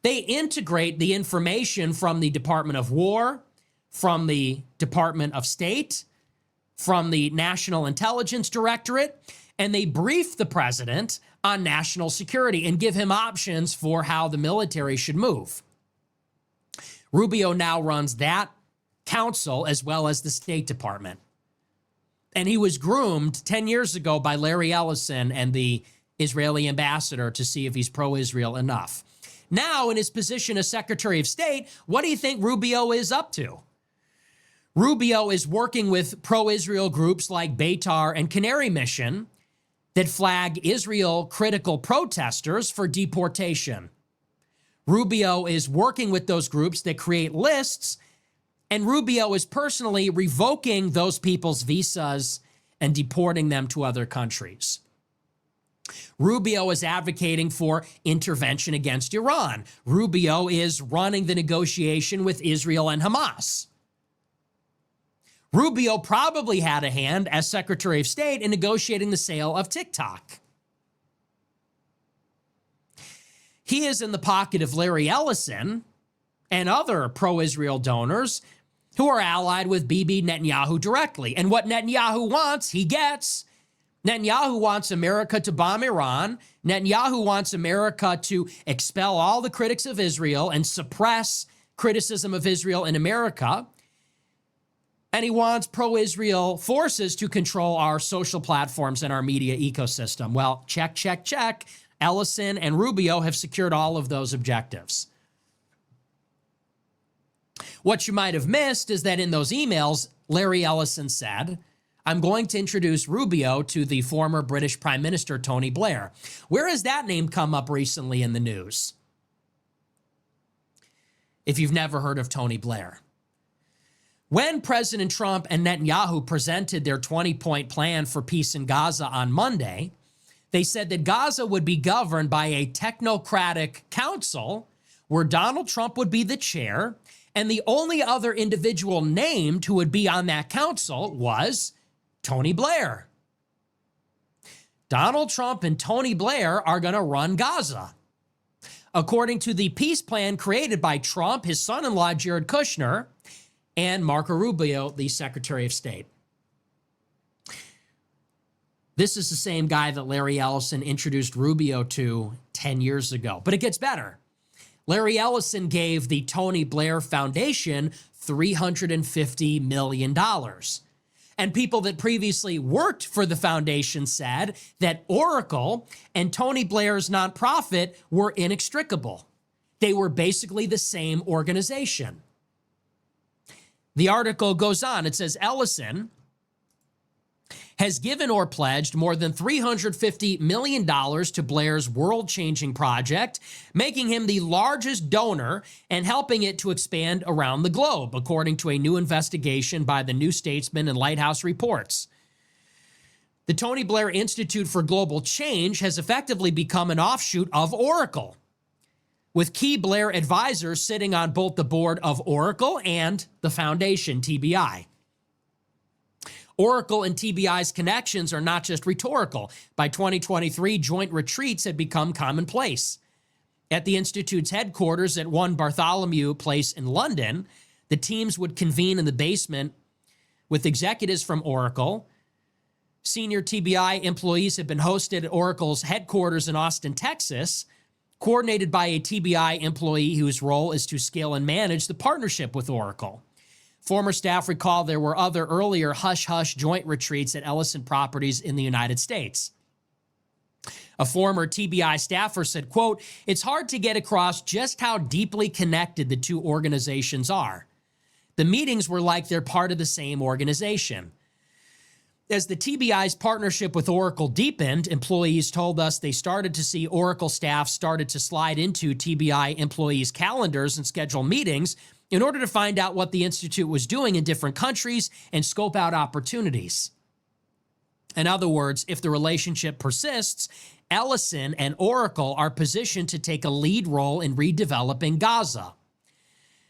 [SPEAKER 2] They integrate the information from the Department of War, from the Department of State, from the National Intelligence Directorate, and they brief the president on national security and give him options for how the military should move. Rubio now runs that council as well as the State Department. And he was groomed 10 years ago by Larry Ellison and the Israeli ambassador to see if he's pro-Israel enough. Now, in his position as Secretary of State, what do you think Rubio is up to? Rubio is working with pro-Israel groups like Beitar and Canary Mission that flag Israel-critical protesters for deportation. Rubio is working with those groups that create lists, and Rubio is personally revoking those people's visas and deporting them to other countries. Rubio is advocating for intervention against Iran. Rubio is running the negotiation with Israel and Hamas. Rubio probably had a hand as Secretary of State in negotiating the sale of TikTok. He is in the pocket of Larry Ellison and other pro-Israel donors who are allied with Bibi Netanyahu directly. And what Netanyahu wants, he gets. Netanyahu wants America to bomb Iran. Netanyahu wants America to expel all the critics of Israel and suppress criticism of Israel in America. And he wants pro-Israel forces to control our social platforms and our media ecosystem. Well, check, check, check. Ellison and Rubio have secured all of those objectives. What you might have missed is that in those emails, Larry Ellison said, I'm going to introduce Rubio to the former British Prime Minister, Tony Blair. Where has that name come up recently in the news? If you've never heard of Tony Blair. When President Trump and Netanyahu presented their 20-point plan for peace in Gaza on Monday, they said that Gaza would be governed by a technocratic council where Donald Trump would be the chair, and the only other individual named who would be on that council was Tony Blair. Donald Trump and Tony Blair are going to run Gaza. According to the peace plan created by Trump, his son-in-law Jared Kushner, and Marco Rubio, the Secretary of State. This is the same guy that Larry Ellison introduced Rubio to 10 years ago. But it gets better. Larry Ellison gave the Tony Blair Foundation $350 million. And people that previously worked for the foundation said that Oracle and Tony Blair's nonprofit were inextricable. They were basically the same organization. The article goes on. It says Ellison has given or pledged more than $350 million to Blair's world-changing project, making him the largest donor and helping it to expand around the globe, according to a new investigation by the New Statesman and Lighthouse Reports. The Tony Blair Institute for Global Change has effectively become an offshoot of Oracle, with key Blair advisors sitting on both the board of Oracle and the foundation, TBI. Oracle and TBI's connections are not just rhetorical. By 2023, joint retreats had become commonplace. At the Institute's headquarters at 1 Bartholomew Place in London, the teams would convene in the basement with executives from Oracle. Senior TBI employees have been hosted at Oracle's headquarters in Austin, Texas. coordinated by a TBI employee whose role is to scale and manage the partnership with Oracle. Former staff recall there were other earlier hush-hush joint retreats at Ellison properties in the United States. A former TBI staffer said, quote, "It's hard to get across just how deeply connected the two organizations are. The meetings were like they're part of the same organization. As the TBI's partnership with Oracle deepened, employees told us they started to see Oracle staff started to slide into TBI employees' calendars and schedule meetings in order to find out what the Institute was doing in different countries and scope out opportunities." In other words, if the relationship persists, Ellison and Oracle are positioned to take a lead role in redeveloping Gaza.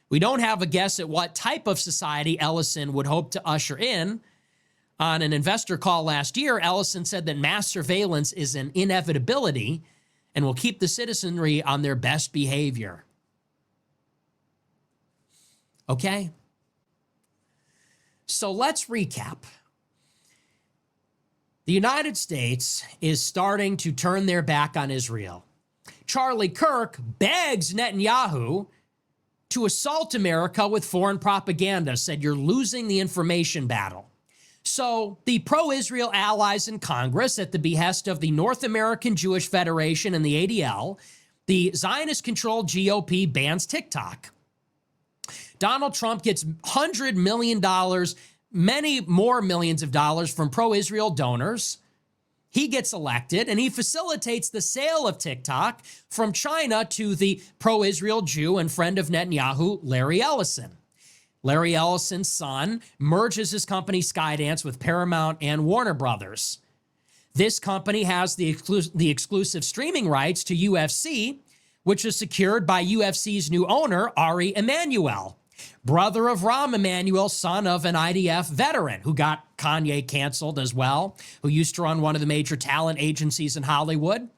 [SPEAKER 2] We don't have a guess at what type of society Ellison would hope to usher in. On an investor call last year, Ellison said that mass surveillance is an inevitability and will keep the citizenry on their best behavior. Okay? So let's recap. The United States is starting to turn their back on Israel. Charlie Kirk begs Netanyahu to assault America with foreign propaganda, said you're losing the information battle. So the pro-Israel allies in Congress, at the behest of the North American Jewish Federation and the ADL, the Zionist-controlled GOP bans TikTok. Donald Trump gets $100 million, many more millions of dollars from pro-Israel donors. He gets elected, and he facilitates the sale of TikTok from China to the pro-Israel Jew and friend of Netanyahu, Larry Ellison. Larry Ellison's son merges his company Skydance with Paramount and Warner Brothers. This company has the exclusive streaming rights to UFC, which is secured by UFC's new owner, Ari Emanuel, brother of Rahm Emanuel, son of an IDF veteran who got Kanye canceled as well, who used to run one of the major talent agencies in Hollywood.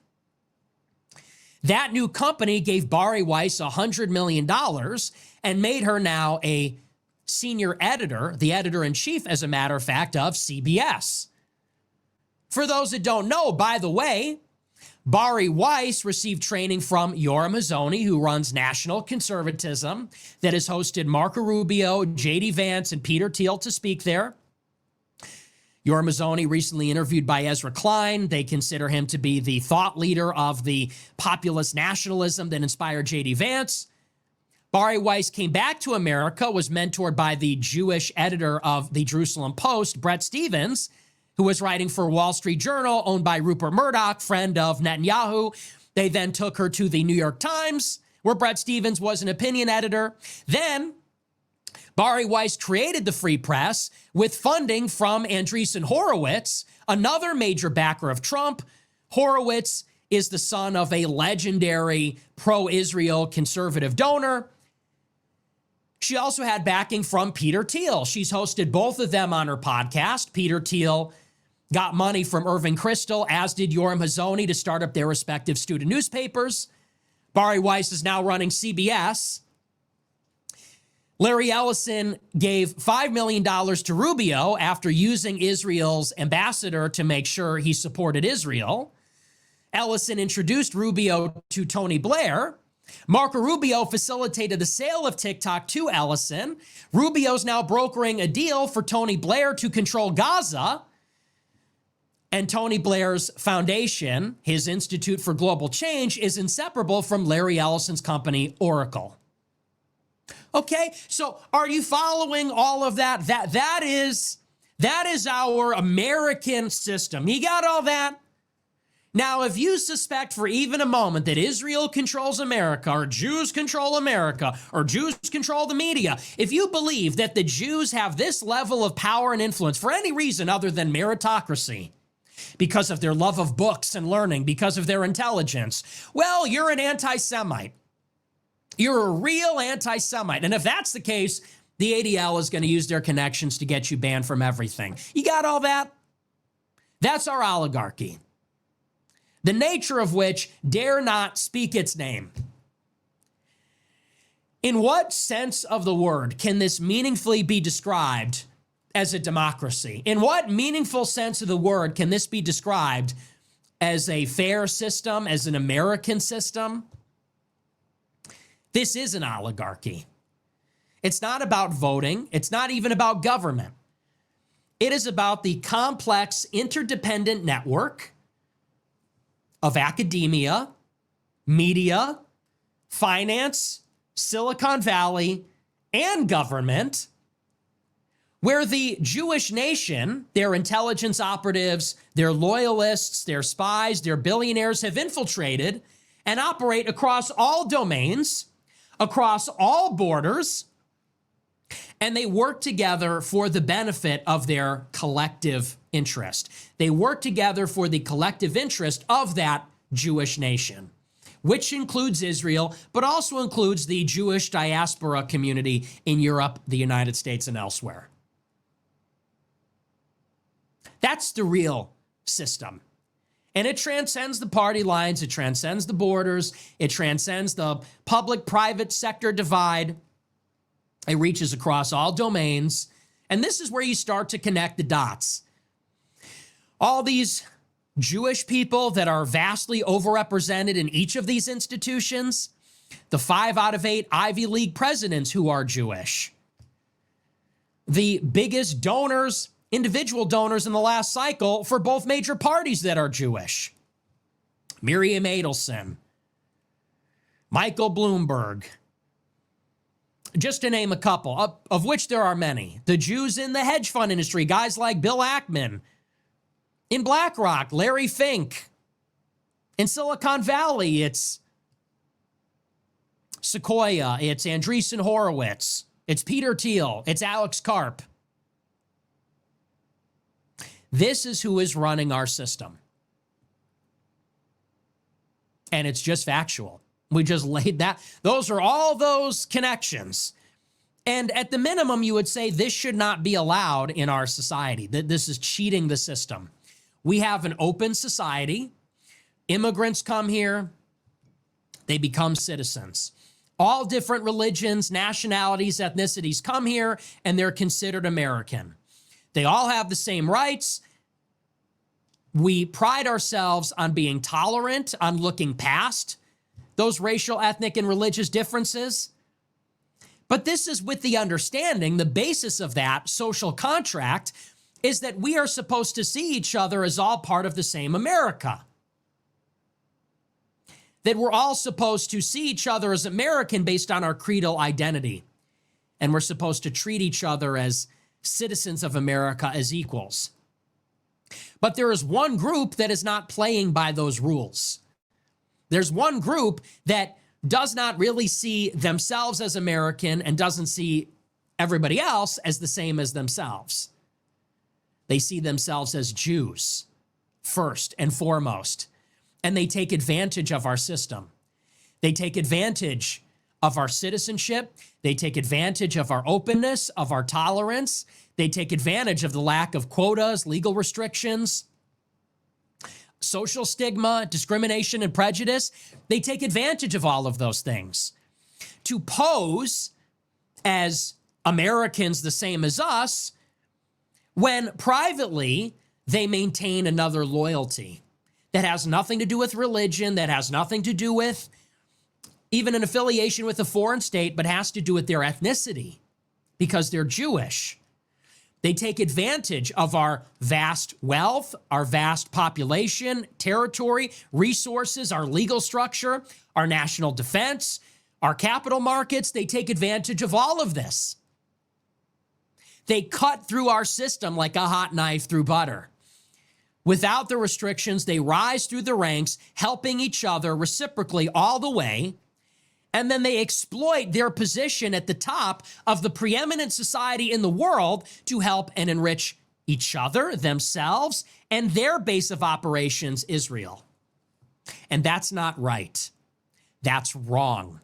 [SPEAKER 2] That new company gave Bari Weiss $100 million and made her now a senior editor, the editor-in-chief, as a matter of fact, of CBS. For those that don't know, by the way, Bari Weiss received training from Yoram Hazony, who runs National Conservatism, that has hosted Marco Rubio, J.D. Vance, and Peter Thiel to speak there. Yoram Hazony recently interviewed by Ezra Klein. They consider him to be the thought leader of the populist nationalism that inspired J.D. Vance. Bari Weiss came back to America, was mentored by the Jewish editor of the Jerusalem Post, Bret Stephens, who was writing for Wall Street Journal, owned by Rupert Murdoch, friend of Netanyahu. They then took her to the New York Times, where Bret Stephens was an opinion editor. Then Bari Weiss created the Free Press with funding from Andreessen Horowitz, another major backer of Trump. Horowitz is the son of a legendary pro-Israel conservative donor. She also had backing from Peter Thiel. She's hosted both of them on her podcast. Peter Thiel got money from Irving Kristol, as did Yoram Hazony, to start up their respective student newspapers. Bari Weiss is now running CBS. Larry Ellison gave $5 million to Rubio after using Israel's ambassador to make sure he supported Israel. Ellison introduced Rubio to Tony Blair. Marco Rubio facilitated the sale of TikTok to Ellison. Rubio's now brokering a deal for Tony Blair to control Gaza. And Tony Blair's foundation, his Institute for Global Change, is inseparable from Larry Ellison's company, Oracle. Okay, so are you following all of that? That is our American system. You got all that? Now, if you suspect for even a moment that Israel controls America, or Jews control America, or Jews control the media, if you believe that the Jews have this level of power and influence for any reason other than meritocracy, because of their love of books and learning, because of their intelligence, well, you're an anti-Semite. You're a real anti-Semite. And if that's the case, the ADL is going to use their connections to get you banned from everything. You got all that? That's our oligarchy, the nature of which dare not speak its name. In what sense of the word can this meaningfully be described as a democracy? In what meaningful sense of the word can this be described as a fair system, as an American system? This is an oligarchy. It's not about voting. It's not even about government. It is about the complex, interdependent network of academia, media, finance, Silicon Valley, and government, where the Jewish nation, their intelligence operatives, their loyalists, their spies, their billionaires have infiltrated and operate across all domains, across all borders, and they work together for the benefit of their collective interest. They work together for the collective interest of that Jewish nation, which includes Israel, but also includes the Jewish diaspora community in Europe, the United States, and elsewhere. That's the real system. And it transcends the party lines, it transcends the borders, it transcends the public-private sector divide. It reaches across all domains. And this is where you start to connect the dots. All these Jewish people that are vastly overrepresented in each of these institutions, the 5 out of 8 Ivy League presidents who are Jewish, the biggest donors, individual donors in the last cycle for both major parties that are Jewish, Miriam Ellison, Michael Bloomberg, just to name a couple, of which there are many. The Jews in the hedge fund industry, guys like Bill Ackman. In BlackRock, Larry Fink. In Silicon Valley, it's Sequoia, it's Andreessen Horowitz, it's Peter Thiel, it's Alex Karp. This is who is running our system. And it's just factual. We just laid that. Those are all those connections. And at the minimum, you would say this should not be allowed in our society, that this is cheating the system. We have an open society. Immigrants come here. They become citizens. All different religions, nationalities, ethnicities come here, and they're considered American. They all have the same rights. We pride ourselves on being tolerant, on looking past those racial, ethnic, and religious differences. But this is with the understanding, the basis of that social contract is that we are supposed to see each other as all part of the same America. That we're all supposed to see each other as American based on our creedal identity. And we're supposed to treat each other as citizens of America as equals. But there is one group that is not playing by those rules. There's one group that does not really see themselves as American and doesn't see everybody else as the same as themselves. They see themselves as Jews first and foremost, and they take advantage of our system. They take advantage of our citizenship. They take advantage of our openness, of our tolerance. They take advantage of the lack of quotas, legal restrictions, social stigma, discrimination, and prejudice. They take advantage of all of those things to pose as Americans the same as us when privately they maintain another loyalty that has nothing to do with religion, that has nothing to do with even an affiliation with a foreign state, but has to do with their ethnicity because they're Jewish. They take advantage of our vast wealth, our vast population, territory, resources, our legal structure, our national defense, our capital markets. They take advantage of all of this. They cut through our system like a hot knife through butter. Without the restrictions, they rise through the ranks, helping each other reciprocally all the way. And then they exploit their position at the top of the preeminent society in the world to help and enrich each other, themselves, and their base of operations, Israel. And that's not right. That's wrong.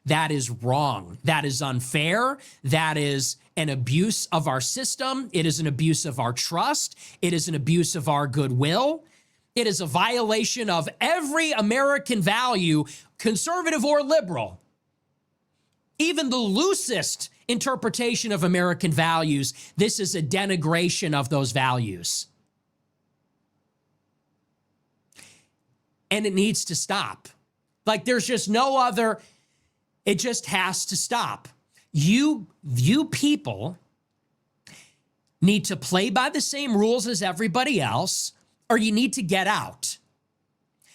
[SPEAKER 2] That is wrong. That is unfair. That is an abuse of our system. It is an abuse of our trust. It is an abuse of our goodwill. It is a violation of every American value, conservative or liberal. Even the loosest interpretation of American values, this is a denigration of those values. And it needs to stop. Like there's just no other, it just has to stop. You people need to play by the same rules as everybody else, or you need to get out.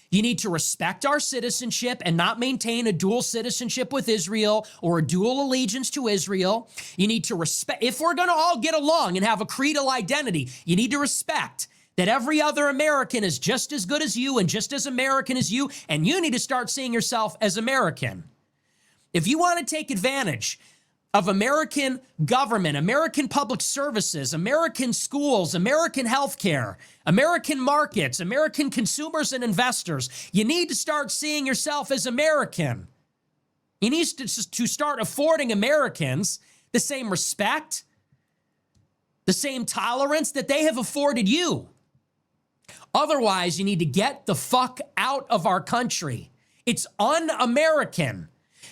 [SPEAKER 2] You need to respect our citizenship and not maintain a dual citizenship with Israel or a dual allegiance to Israel. You need to respect, if we're going to all get along and have a creedal identity, you need to respect that every other American is just as good as you and just as American as you, and you need to start seeing yourself as American. If you want to take advantage of American government, American public services, American schools, American healthcare, American markets, American consumers and investors, you need to start seeing yourself as American. You need to start affording Americans the same respect, the same tolerance that they have afforded you. Otherwise, you need to get the fuck out of our country. It's un-American.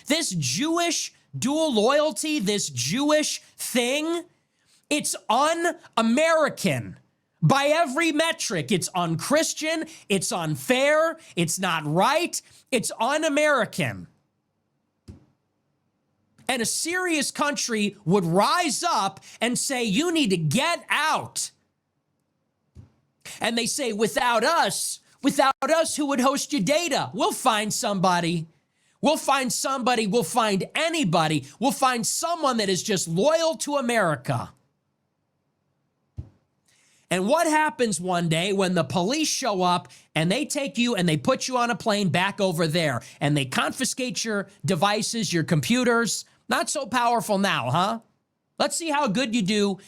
[SPEAKER 2] This Jewish dual loyalty, this Jewish thing, it's un-American. By every metric, it's un-Christian, it's unfair, it's not right, it's un-American. And a serious country would rise up and say, you need to get out. And they say, without us, who would host your data? We'll find somebody. We'll find somebody. We'll find anybody. We'll find someone that is just loyal to America. And what happens one day when the police show up and they take you and they put you on a plane back over there and they confiscate your devices, your computers? Not so powerful now, huh? Let's see how good you do.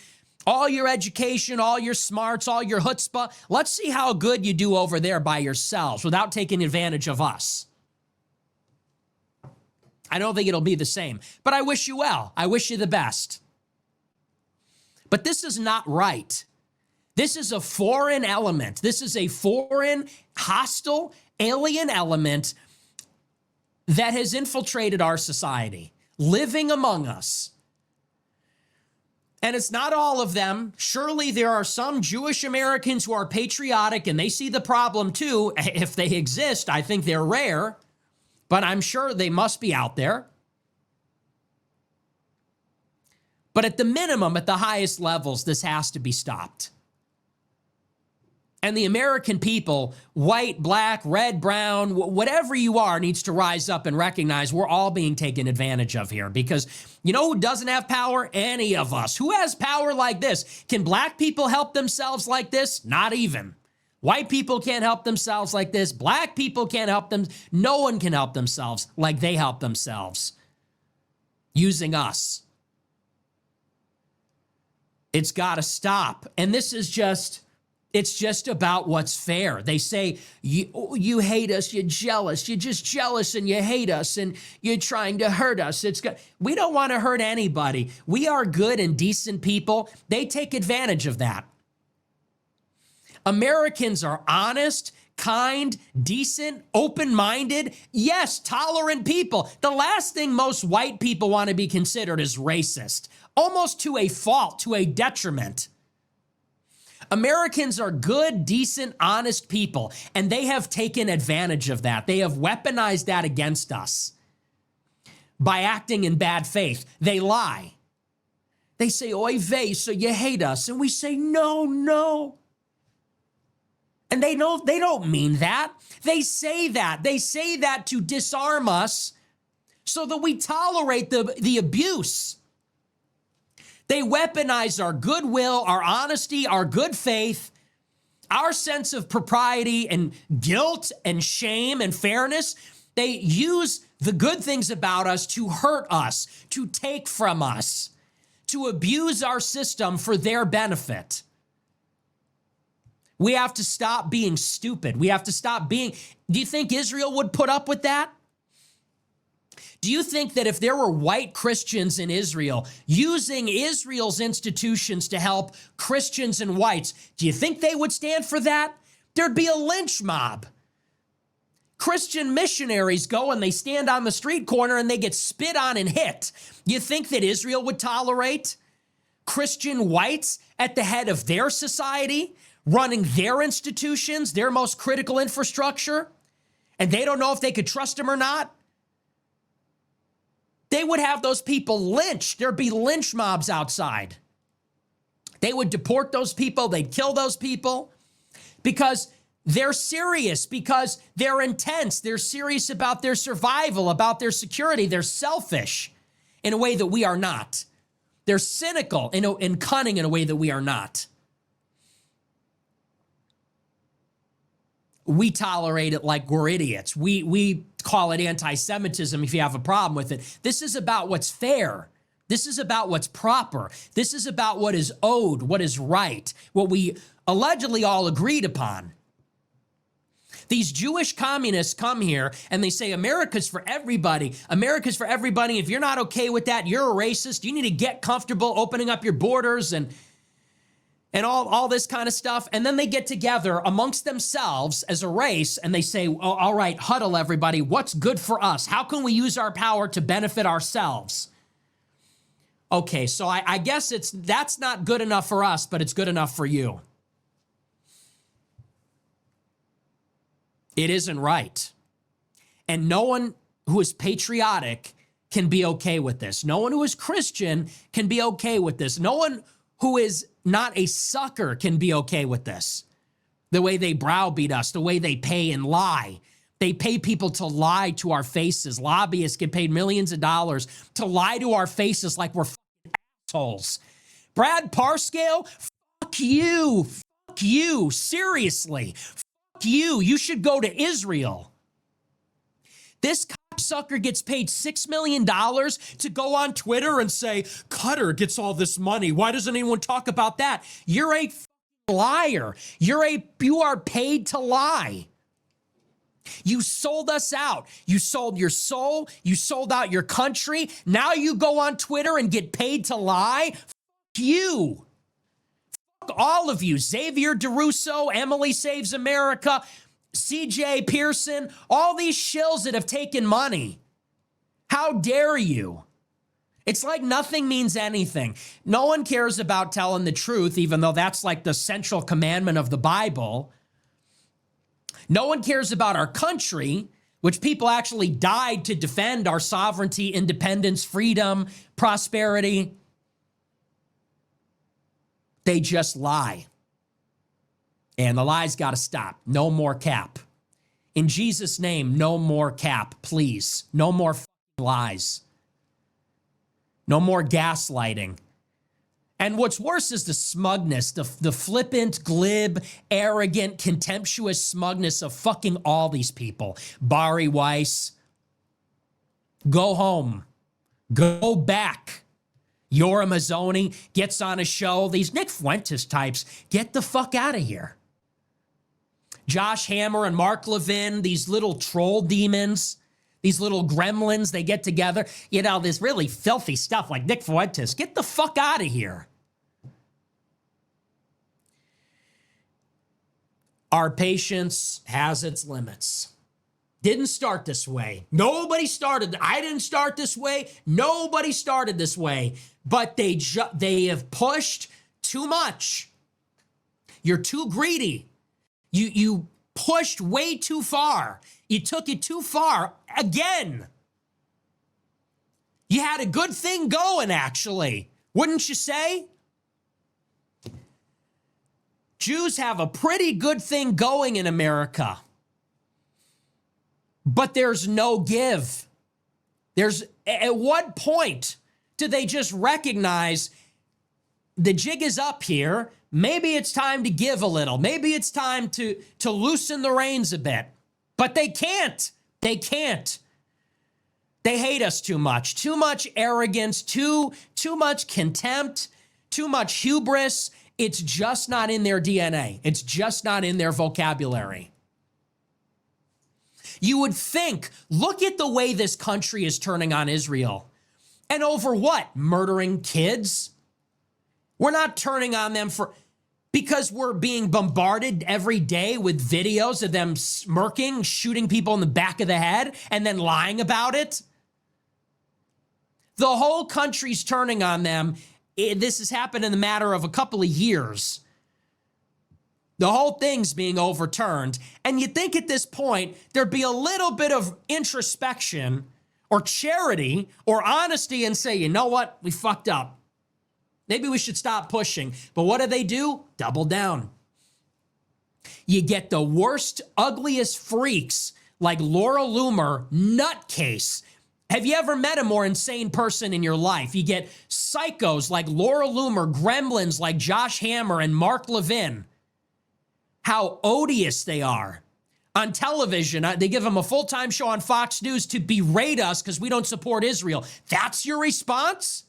[SPEAKER 2] All your education, all your smarts, all your chutzpah. Let's see how good you do over there by yourselves without taking advantage of us. I don't think it'll be the same, but I wish you well. I wish you the best. But this is not right. This is a foreign element. This is a foreign, hostile, alien element that has infiltrated our society, living among us. And it's not all of them. Surely there are some Jewish Americans who are patriotic and they see the problem too. If they exist, I think they're rare, but I'm sure they must be out there. But at the minimum, at the highest levels, this has to be stopped. And the American people, white, black, red, brown, whatever you are, needs to rise up and recognize we're all being taken advantage of here. Because you know who doesn't have power? Any of us. Who has power like this? Can black people help themselves like this? Not even. White people can't help themselves like this. Black people can't help them. No one can help themselves like they help themselves. Using us. It's got to stop. And this is just... It's just about what's fair. They say, you hate us, you're jealous. You're just jealous and you hate us and you're trying to hurt us. We don't want to hurt anybody. We are good and decent people. They take advantage of that. Americans are honest, kind, decent, open-minded, yes, tolerant people. The last thing most white people want to be considered is racist, almost to a fault, to a detriment. Americans are good, decent, honest people, and they have taken advantage of that. They have weaponized that against us by acting in bad faith. They lie. They say, oy vey, so you hate us. And we say, no, no. And they don't mean that. They say that. They say that to disarm us so that we tolerate the abuse. They weaponize our goodwill, our honesty, our good faith, our sense of propriety and guilt and shame and fairness. They use the good things about us to hurt us, to take from us, to abuse our system for their benefit. We have to stop being stupid. We have to stop being... Do you think Israel would put up with that? Do you think that if there were white Christians in Israel using Israel's institutions to help Christians and whites, do you think they would stand for that? There'd be a lynch mob. Christian missionaries go and they stand on the street corner and they get spit on and hit. You think that Israel would tolerate Christian whites at the head of their society, running their institutions, their most critical infrastructure? and they don't know if they could trust him or not, they would have those people lynched. There'd be lynch mobs outside. They would deport those people. They'd kill those people because they're serious, because they're intense. They're serious about their survival, about their security. They're selfish in a way that we are not. They're cynical and cunning in a way that we are not. We tolerate it like we're idiots. We call it anti-Semitism if you have a problem with it. This is about what's fair. This is about what's proper. This is about what is owed, what is right, what we allegedly all agreed upon. These Jewish communists come here and they say, America's for everybody. America's for everybody. If you're not okay with that, you're a racist. You need to get comfortable opening up your borders and all this kind of stuff. And then they get together amongst themselves as a race and they say, oh, all right, huddle everybody. What's good for us? How can we use our power to benefit ourselves? Okay, so I guess that's not good enough for us, but it's good enough for you. It isn't right. And no one who is patriotic can be okay with this. No one who is Christian can be okay with this. No one who is not a sucker can be okay with this. The way they browbeat us, the way they pay and lie. They pay people to lie to our faces. Lobbyists get paid millions of dollars to lie to our faces like we're fucking assholes. Brad Parscale, fuck you. Fuck you. Seriously. Fuck you. You should go to Israel. This cocksucker gets paid $6 million to go on Twitter and say, Qatar gets all this money. Why doesn't anyone talk about that? You're a liar. You are paid to lie. You sold us out. You sold your soul. You sold out your country. Now you go on Twitter and get paid to lie. Fuck you. Fuck all of you. Xavier DeRusso, Emily Saves America, CJ Pearson, all these shills that have taken money. How dare you? It's like nothing means anything. No one cares about telling the truth, even though that's like the central commandment of the Bible. No one cares about our country, which people actually died to defend our sovereignty, independence, freedom, prosperity. They just lie. And the lies got to stop. No more cap. In Jesus' name, no more cap, please. No more lies. No more gaslighting. And what's worse is the smugness, the flippant, glib, arrogant, contemptuous smugness of fucking all these people. Bari Weiss, go home. Go back. Yoram Mazzoni gets on a show. These Nick Fuentes types, get the fuck out of here. Josh Hammer and Mark Levin, these little troll demons, these little gremlins, they get together. You know, this really filthy stuff like Nick Fuentes. Get the fuck out of here. Our patience has its limits. Didn't start this way. Nobody started. I didn't start this way. Nobody started this way. But they have pushed too much. You're too greedy. You pushed way too far. You took it too far again. You had a good thing going, actually. Wouldn't you say? Jews have a pretty good thing going in America. But there's no give. At what point do they just recognize the jig is up here? Maybe it's time to give a little. Maybe it's time to loosen the reins a bit. But they can't. They can't. They hate us too much. Too much arrogance, too much contempt, too much hubris. It's just not in their DNA. It's just not in their vocabulary. You would think, look at the way this country is turning on Israel. And over what? Murdering kids? We're not turning on them because we're being bombarded every day with videos of them smirking, shooting people in the back of the head, and then lying about it. The whole country's turning on them. This has happened in the matter of a couple of years. The whole thing's being overturned. And you'd think at this point, there'd be a little bit of introspection or charity or honesty and say, you know what? We fucked up. Maybe we should stop pushing. But what do? Double down. You get the worst, ugliest freaks like Laura Loomer, nutcase. Have you ever met a more insane person in your life? You get psychos like Laura Loomer, gremlins like Josh Hammer and Mark Levin. How odious they are. On television, they give them a full-time show on Fox News to berate us because we don't support Israel. That's your response?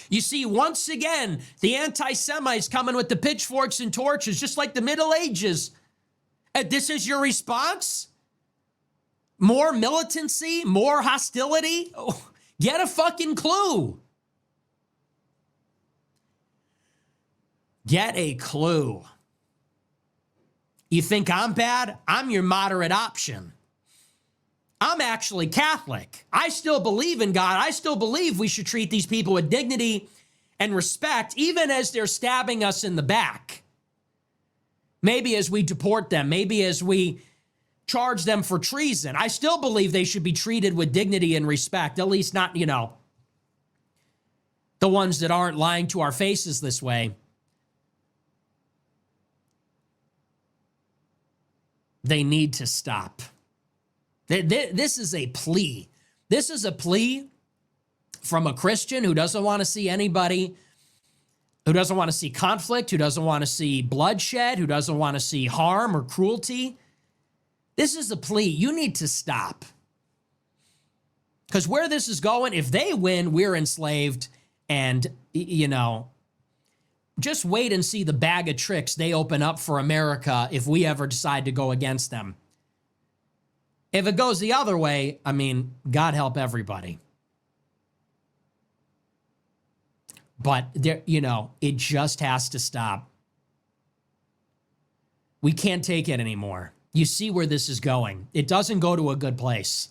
[SPEAKER 2] You see, once again, the anti-Semites coming with the pitchforks and torches, just like the Middle Ages. And this is your response? More militancy? More hostility? Oh, get a fucking clue. Get a clue. You think I'm bad? I'm your moderate option. I'm actually Catholic. I still believe in God. I still believe we should treat these people with dignity and respect, even as they're stabbing us in the back. Maybe as we deport them, maybe as we charge them for treason. I still believe they should be treated with dignity and respect, at least not, the ones that aren't lying to our faces this way. They need to stop. This is a plea. This is a plea from a Christian who doesn't want to see anybody, who doesn't want to see conflict, who doesn't want to see bloodshed, who doesn't want to see harm or cruelty. This is a plea. You need to stop. Because where this is going, if they win, we're enslaved. And, just wait and see the bag of tricks they open up for America if we ever decide to go against them. If it goes the other way, God help everybody. But there, it just has to stop. We can't take it anymore. You see where this is going. It doesn't go to a good place.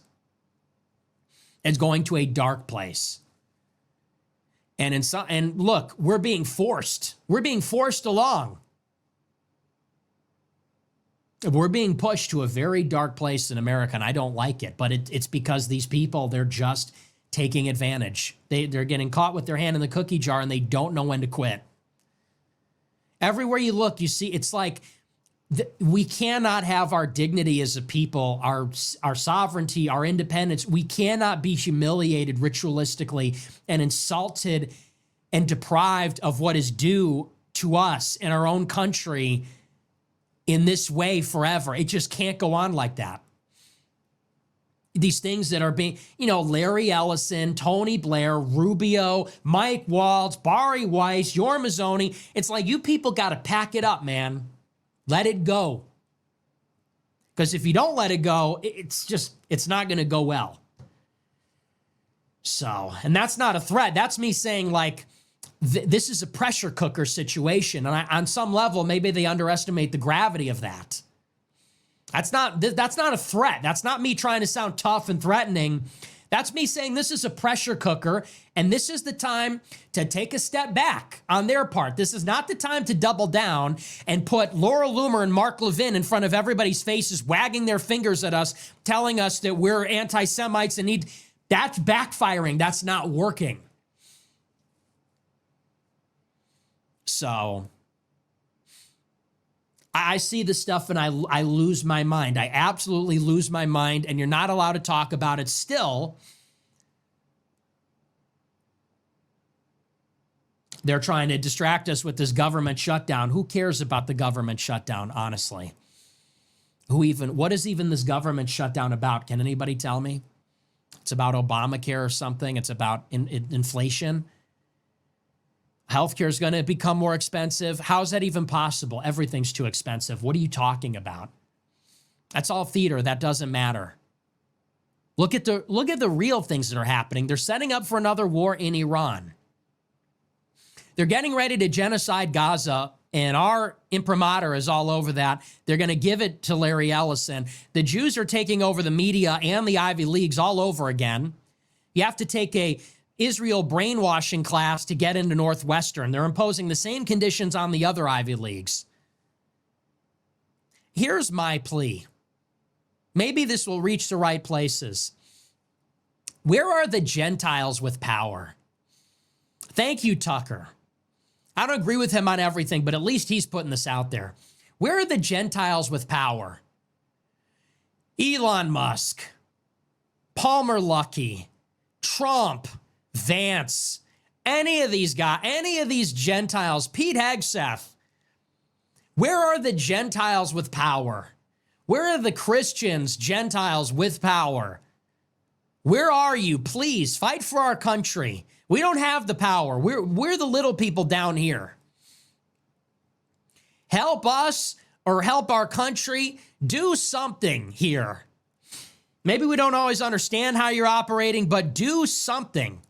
[SPEAKER 2] It's going to a dark place. And look, we're being forced. We're being forced along. We're being pushed to a very dark place in America, and I don't like it. But it's because these people, they're just taking advantage. They're getting caught with their hand in the cookie jar, and they don't know when to quit. Everywhere you look, you see, it's like we cannot have our dignity as a people, our sovereignty, our independence. We cannot be humiliated ritualistically and insulted and deprived of what is due to us in our own country in this way forever. It just can't go on like that. These things that are being, Larry Ellison, Tony Blair, Rubio, Mike Waltz, Bari Weiss, Yoram Mazzoni. It's like you people got to pack it up, man. Let it go. Because if you don't let it go, it's not going to go well. So, and that's not a threat. That's me saying this is a pressure cooker situation. And on some level, maybe they underestimate the gravity of that. That's not a threat. That's not me trying to sound tough and threatening. That's me saying this is a pressure cooker, and this is the time to take a step back on their part. This is not the time to double down and put Laura Loomer and Mark Levin in front of everybody's faces, wagging their fingers at us, telling us that we're anti-Semites and that's backfiring. That's not working. So I see this stuff and I lose my mind. I absolutely lose my mind, and you're not allowed to talk about it still. They're trying to distract us with this government shutdown. Who cares about the government shutdown, honestly? What is even this government shutdown about? Can anybody tell me? It's about Obamacare or something. It's about inflation. Healthcare is going to become more expensive. How is that even possible? Everything's too expensive. What are you talking about? That's all theater. That doesn't matter. Look at the real things that are happening. They're setting up for another war in Iran. They're getting ready to genocide Gaza, and our imprimatur is all over that. They're going to give it to Larry Ellison. The Jews are taking over the media and the Ivy Leagues all over again. You have to take a Israel brainwashing class to get into Northwestern. They're imposing the same conditions on the other Ivy Leagues. Here's my plea. Maybe this will reach the right places. Where are the Gentiles with power? Thank you, Tucker. I don't agree with him on everything, but at least he's putting this out there. Where are the Gentiles with power? Elon Musk, Palmer Luckey, Trump, Vance, any of these guys, any of these Gentiles, Pete Hegseth. Where are the Gentiles with power? Where are the Christians, Gentiles with power? Where are you? Please fight for our country. We don't have the power. We're the little people down here. Help us or help our country. Do something here. Maybe we don't always understand how you're operating, but do something.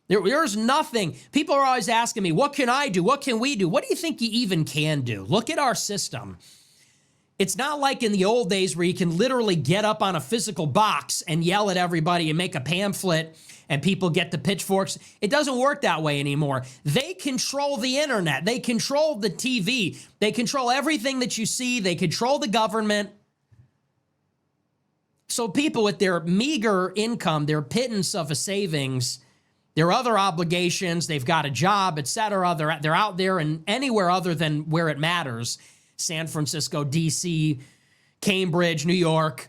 [SPEAKER 2] There's nothing. People are always asking me, what can I do? What can we do? What do you think you even can do? Look at our system. It's not like in the old days where you can literally get up on a physical box and yell at everybody and make a pamphlet and people get the pitchforks. It doesn't work that way anymore. They control the internet. They control the TV. They control everything that you see. They control the government. So people with their meager income, their pittance of a savings, their other obligations, they've got a job, etc. They're out there and anywhere other than where it matters. San Francisco, D.C., Cambridge, New York.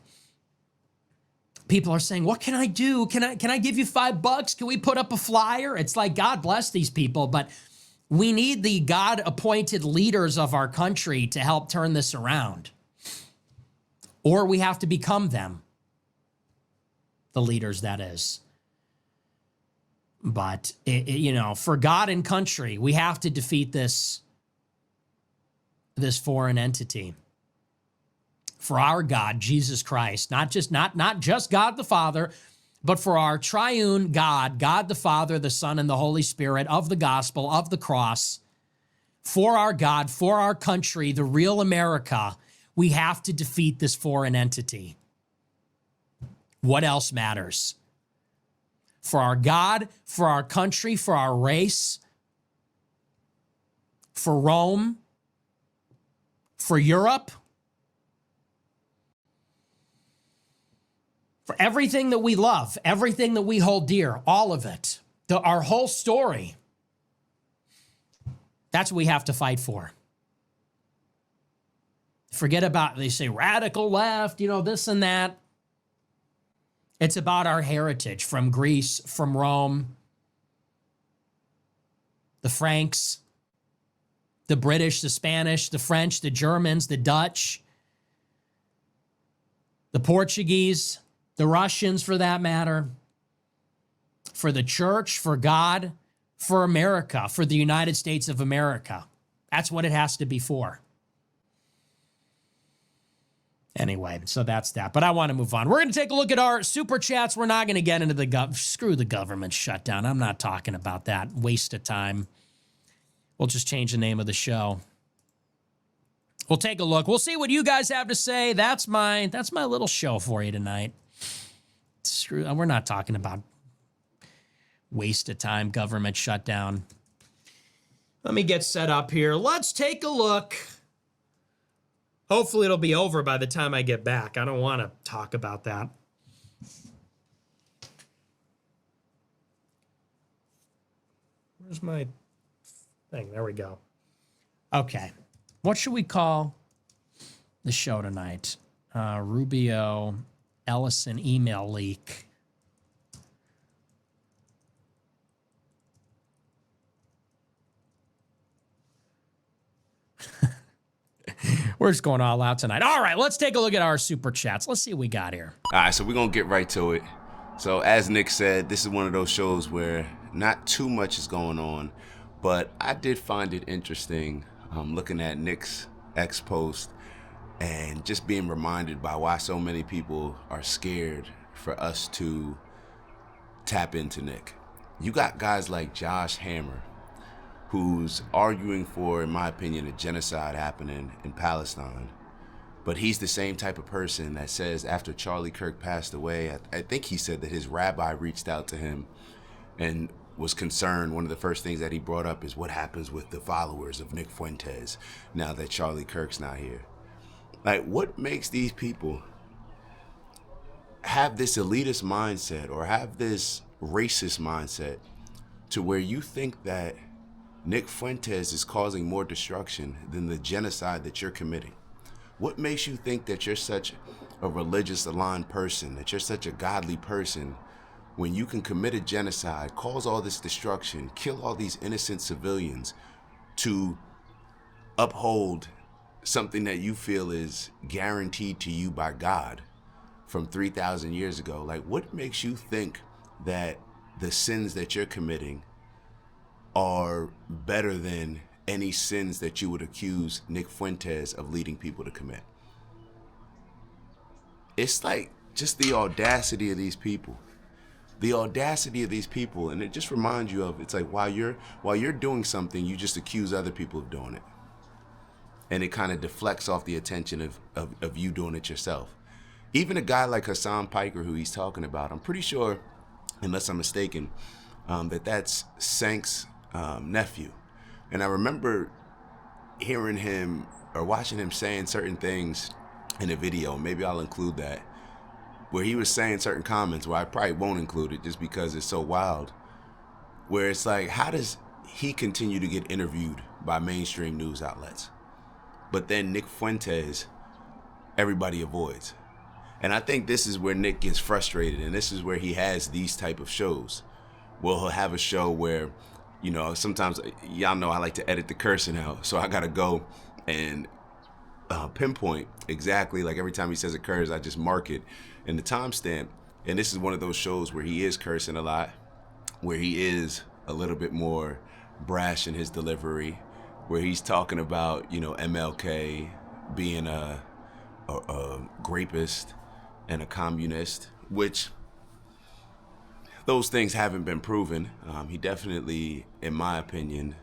[SPEAKER 2] People are saying, what can I do? Can I give you $5? Can we put up a flyer? It's like, God bless these people, but we need the God-appointed leaders of our country to help turn this around. Or we have to become them. The leaders, that is. But, for God and country, we have to defeat this foreign entity. For our God, Jesus Christ, not just God the Father, but for our triune God, God the Father, the Son, and the Holy Spirit of the gospel, of the cross, for our God, for our country, the real America, we have to defeat this foreign entity. What else matters? For our God, for our country, for our race, for Rome, for Europe, for everything that we love, everything that we hold dear, all of it, our whole story. That's what we have to fight for. Forget about, they say radical left, this and that. It's about our heritage from Greece, from Rome, the Franks, the British, the Spanish, the French, the Germans, the Dutch, the Portuguese, the Russians for that matter, for the church, for God, for America, for the United States of America. That's what it has to be for. Anyway, so that's that. But I want to move on. We're going to take a look at our super chats. We're not going to get into screw the government shutdown. I'm not talking about that. Waste of time. We'll just change the name of the show. We'll take a look. We'll see what you guys have to say. That's my little show for you tonight. We're not talking about waste of time, government shutdown. Let me get set up here. Let's take a look. Hopefully it'll be over by the time I get back. I don't want to talk about that. Where's my thing? There we go. Okay. What should we call the show tonight? Rubio, Ellison email leak. We're just going all out tonight. All right, let's take a look at our super chats. Let's see what we got here.
[SPEAKER 3] All right, so we're going to get right to it. So as Nick said, this is one of those shows where not too much is going on, but I did find it interesting looking at Nick's X post and just being reminded by why so many people are scared for us to tap into Nick. You got guys like Josh Hammer, who's arguing for, in my opinion, a genocide happening in Palestine. But he's the same type of person that says after Charlie Kirk passed away, I think he said that his rabbi reached out to him and was concerned. One of the first things that he brought up is what happens with the followers of Nick Fuentes now that Charlie Kirk's not here. Like, what makes these people have this elitist mindset or have this racist mindset to where you think that Nick Fuentes is causing more destruction than the genocide that you're committing? What makes you think that you're such a religious aligned person, that you're such a godly person, when you can commit a genocide, cause all this destruction, kill all these innocent civilians to uphold something that you feel is guaranteed to you by God from 3,000 years ago? Like, what makes you think that the sins that you're committing are better than any sins that you would accuse Nick Fuentes of leading people to commit? It's like just the audacity of these people. The audacity of these people, and it just reminds you of, it's like while you're doing something, you just accuse other people of doing it. And it kind of deflects off the attention of you doing it yourself. Even a guy like Hasan Piker, who he's talking about, I'm pretty sure, unless I'm mistaken, that's Sank's nephew. And I remember hearing him or watching him saying certain things in a video, maybe I'll include that, where he was saying certain comments where I probably won't include it just because it's so wild, where it's like, how does he continue to get interviewed by mainstream news outlets, but then Nick Fuentes, everybody avoids? And I think this is where Nick gets frustrated, and this is where he has these type of shows. Well, he'll have a show where, you know, sometimes, y'all know I like to edit the cursing out, so I gotta go and pinpoint exactly, like every time he says a curse, I just mark it in the timestamp. And this is one of those shows where he is cursing a lot, where he is a little bit more brash in his delivery, where he's talking about, you know, MLK being a rapist and a communist, which those things haven't been proven. He definitely, in my opinion,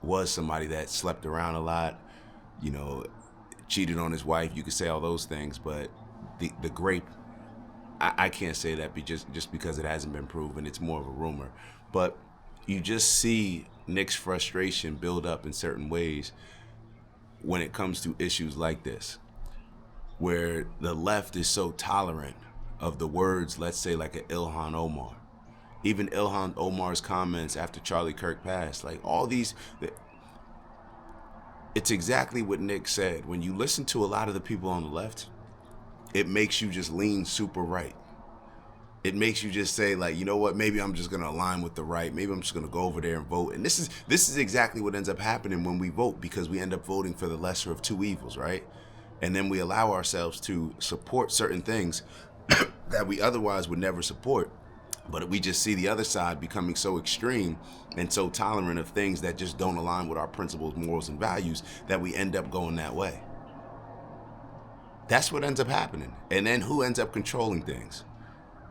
[SPEAKER 3] was somebody that slept around a lot, you know, cheated on his wife. You could say all those things, but the grape, I can't say that just because it hasn't been proven. It's more of a rumor. But you just see Nick's frustration build up in certain ways when it comes to issues like this, where the left is so tolerant of the words, let's say like an Ilhan Omar. Even Ilhan Omar's comments after Charlie Kirk passed, like all these, it's exactly what Nick said. When you listen to a lot of the people on the left, it makes you just lean super right. It makes you just say, like, you know what, maybe I'm just gonna align with the right. Maybe I'm just gonna go over there and vote. And this is exactly what ends up happening when we vote, because we end up voting for the lesser of two evils, right? And then we allow ourselves to support certain things that we otherwise would never support. But we just see the other side becoming so extreme and so tolerant of things that just don't align with our principles, morals, and values, that we end up going that way. That's what ends up happening. And then who ends up controlling things?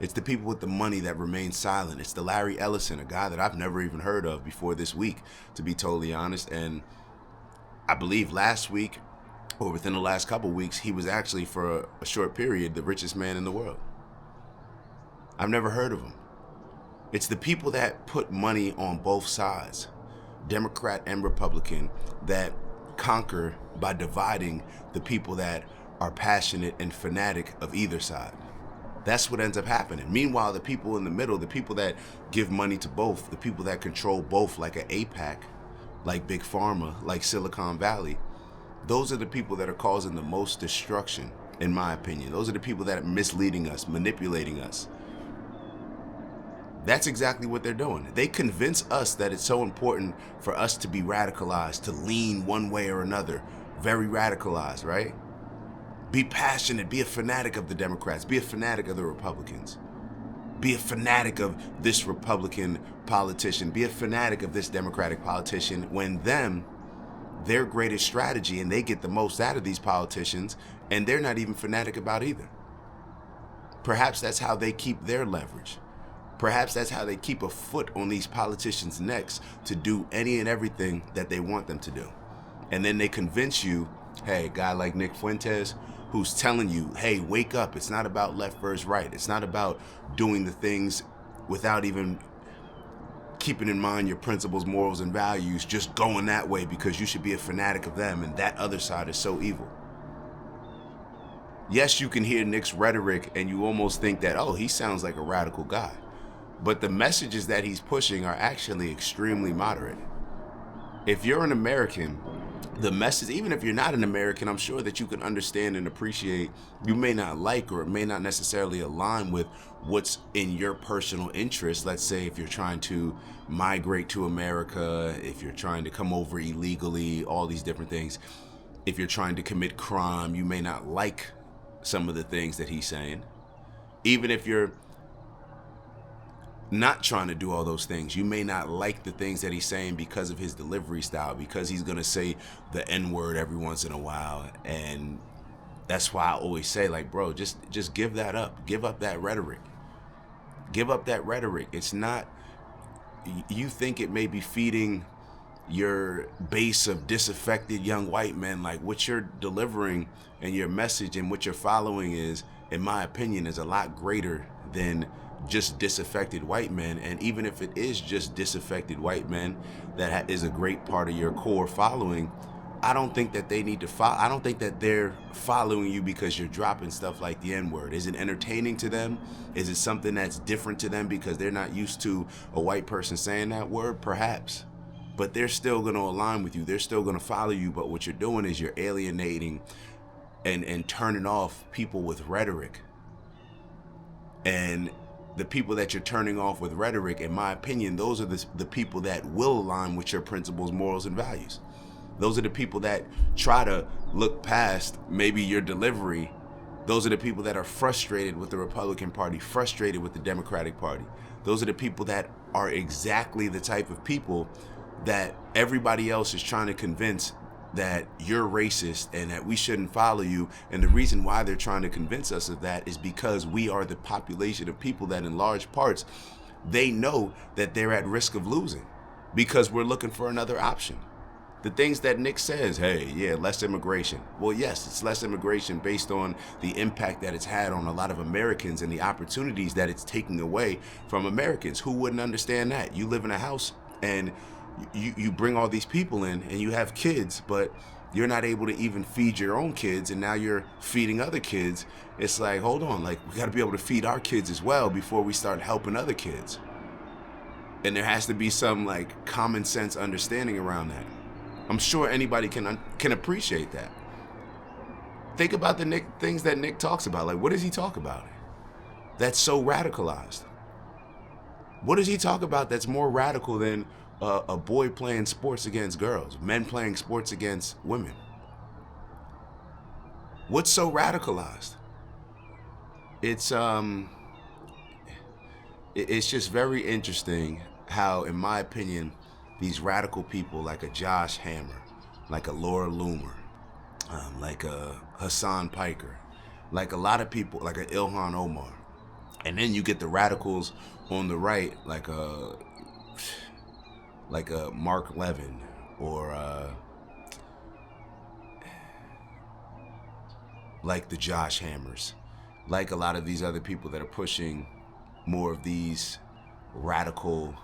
[SPEAKER 3] It's the people with the money that remain silent. It's the Larry Ellison, a guy that I've never even heard of before this week, to be totally honest. And I believe last week, or within the last couple of weeks, he was actually, for a short period, the richest man in the world. I've never heard of him. It's the people that put money on both sides, Democrat and Republican, that conquer by dividing the people that are passionate and fanatic of either side. That's what ends up happening. Meanwhile, the people in the middle, the people that give money to both, the people that control both, like an APAC, like Big Pharma, like Silicon Valley, those are the people that are causing the most destruction, in my opinion. Those are the people that are misleading us, manipulating us. That's exactly what they're doing. They convince us that it's so important for us to be radicalized, to lean one way or another, very radicalized, right? Be passionate, be a fanatic of the Democrats, be a fanatic of the Republicans, be a fanatic of this Republican politician, be a fanatic of this Democratic politician, when their greatest strategy, and they get the most out of these politicians, and they're not even fanatic about either. Perhaps that's how they keep their leverage. Perhaps that's how they keep a foot on these politicians' necks to do any and everything that they want them to do. And then they convince you, hey, a guy like Nick Fuentes, who's telling you, hey, wake up. It's not about left versus right. It's not about doing the things without even keeping in mind your principles, morals, and values, just going that way because you should be a fanatic of them, and that other side is so evil. Yes, you can hear Nick's rhetoric and you almost think that, oh, he sounds like a radical guy. But the messages that he's pushing are actually extremely moderate. If you're an American, the message, even if you're not an American, I'm sure that you can understand and appreciate. You may not like, or it may not necessarily align with what's in your personal interest. Let's say if you're trying to migrate to America, if you're trying to come over illegally, all these different things. If you're trying to commit crime, you may not like some of the things that he's saying. Even if you're not trying to do all those things, you may not like the things that he's saying because of his delivery style, because he's going to say the N-word every once in a while. And that's why I always say, like, bro, just give that up. Give up that rhetoric. Give up that rhetoric. It's not, you think it may be feeding your base of disaffected young white men. Like, what you're delivering and your message and what you're following is, in my opinion, is a lot greater than just disaffected white men. And even if it is just disaffected white men that is a great part of your core following, I don't think that they need to follow. I don't think that they're following you because you're dropping stuff like the N-word. Is it entertaining to them? Is it something that's different to them because they're not used to a white person saying that word? Perhaps. But they're still going to align with you. They're still going to follow you. But what you're doing is you're alienating and turning off people with rhetoric. And the people that you're turning off with rhetoric, in my opinion, those are the people that will align with your principles, morals, and values. Those are the people that try to look past maybe your delivery. Those are the people that are frustrated with the Republican Party, frustrated with the Democratic Party. Those are the people that are exactly the type of people that everybody else is trying to convince that you're racist and that we shouldn't follow you. And the reason why they're trying to convince us of that is because we are the population of people that in large parts, they know that they're at risk of losing because we're looking for another option. The things that Nick says, hey, yeah, less immigration. Well, yes, it's less immigration based on the impact that it's had on a lot of Americans and the opportunities that it's taking away from Americans. Who wouldn't understand that? You live in a house and you bring all these people in and you have kids, but you're not able to even feed your own kids, and now you're feeding other kids. It's like, hold on, like, we got to be able to feed our kids as well before we start helping other kids. And there has to be some like common sense understanding around that. I'm sure anybody can appreciate that. Think about the things that Nick talks about. Like, what does he talk about that's so radicalized? What does he talk about that's more radical than a boy playing sports against girls, men playing sports against women? What's so radicalized? It's just very interesting how, in my opinion, these radical people like a Josh Hammer, like a Laura Loomer, like a Hasan Piker, like a lot of people, like a Ilhan Omar, and then you get the radicals on the right, like a Mark Levin, or like the Josh Hammers, like a lot of these other people that are pushing more of these radical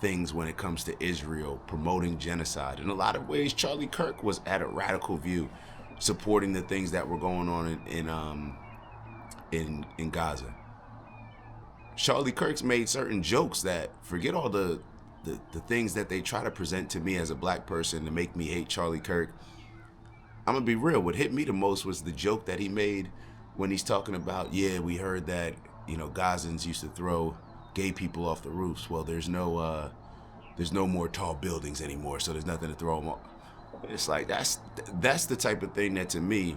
[SPEAKER 3] things when it comes to Israel, promoting genocide. In a lot of ways, Charlie Kirk was at a radical view, supporting the things that were going on in Gaza. Charlie Kirk's made certain jokes that, forget all the things that they try to present to me as a black person to make me hate Charlie Kirk. I'm gonna be real. What hit me the most was the joke that he made when he's talking about, yeah, we heard that, Gazans used to throw gay people off the roofs. Well, there's no more tall buildings anymore, so there's nothing to throw them off. It's like, that's the type of thing that to me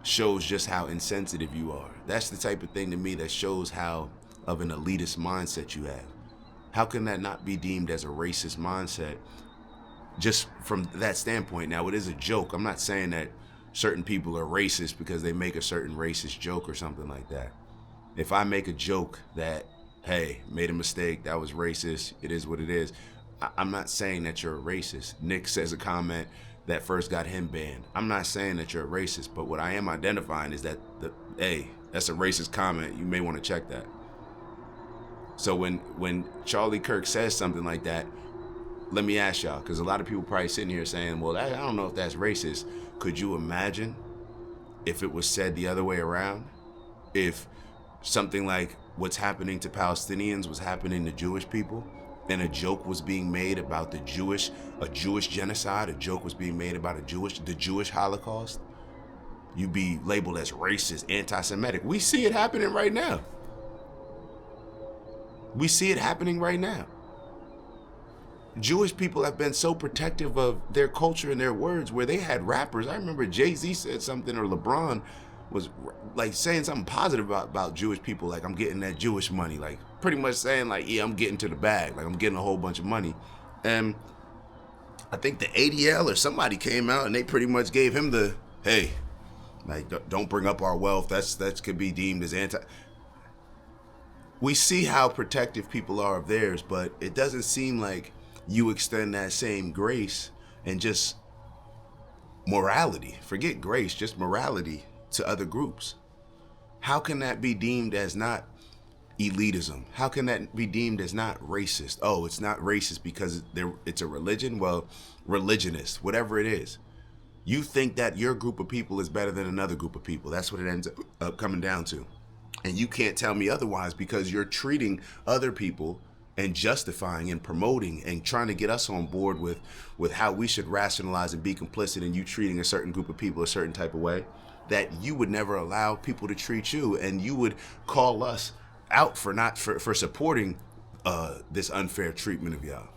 [SPEAKER 3] shows just how insensitive you are. That's the type of thing to me that shows how of an elitist mindset you have. How can that not be deemed as a racist mindset just from that standpoint? Now, it is a joke. I'm not saying that certain people are racist because they make a certain racist joke or something like that. If I make a joke that, hey, made a mistake, that was racist, it is what it is, I'm not saying that you're a racist. Nick says a comment that first got him banned. I'm not saying that you're a racist, but what I am identifying is that, hey, that's a racist comment. You may want to check that. So when Charlie Kirk says something like that, let me ask y'all, because a lot of people probably sitting here saying, well, I don't know if that's racist. Could you imagine if it was said the other way around, if something like what's happening to Palestinians was happening to Jewish people, and a joke was being made about a Jewish genocide, a joke was being made about the Jewish Holocaust, you'd be labeled as racist, anti-Semitic. We see it happening right now. We see it happening right now. Jewish people have been so protective of their culture and their words, where they had rappers. I remember Jay-Z said something, or LeBron was like saying something positive about Jewish people, like, I'm getting that Jewish money, like pretty much saying like, yeah, I'm getting to the bag, like I'm getting a whole bunch of money. And I think the ADL or somebody came out and they pretty much gave him the, hey, like, don't bring up our wealth. That could be deemed as anti. We see how protective people are of theirs, but it doesn't seem like you extend that same grace and just morality, forget grace, just morality to other groups. How can that be deemed as not elitism? How can that be deemed as not racist? Oh, it's not racist because it's a religion? Well, religionist, whatever it is. You think that your group of people is better than another group of people. That's what it ends up coming down to. And you can't tell me otherwise, because you're treating other people and justifying and promoting and trying to get us on board with how we should rationalize and be complicit in you treating a certain group of people a certain type of way, that you would never allow people to treat you, and you would call us out for supporting this unfair treatment of y'all.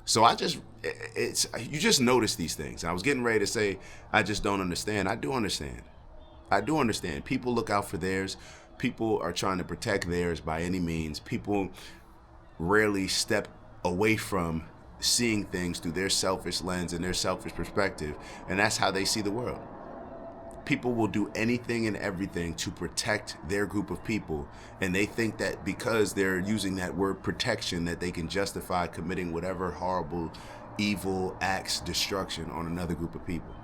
[SPEAKER 3] So you just notice these things. I was getting ready to say, I just don't understand. I do understand. People look out for theirs. People are trying to protect theirs by any means. People rarely step away from seeing things through their selfish lens and their selfish perspective. And that's how they see the world. People will do anything and everything to protect their group of people. And they think that because they're using that word protection, that they can justify committing whatever horrible, evil acts, destruction on another group of people.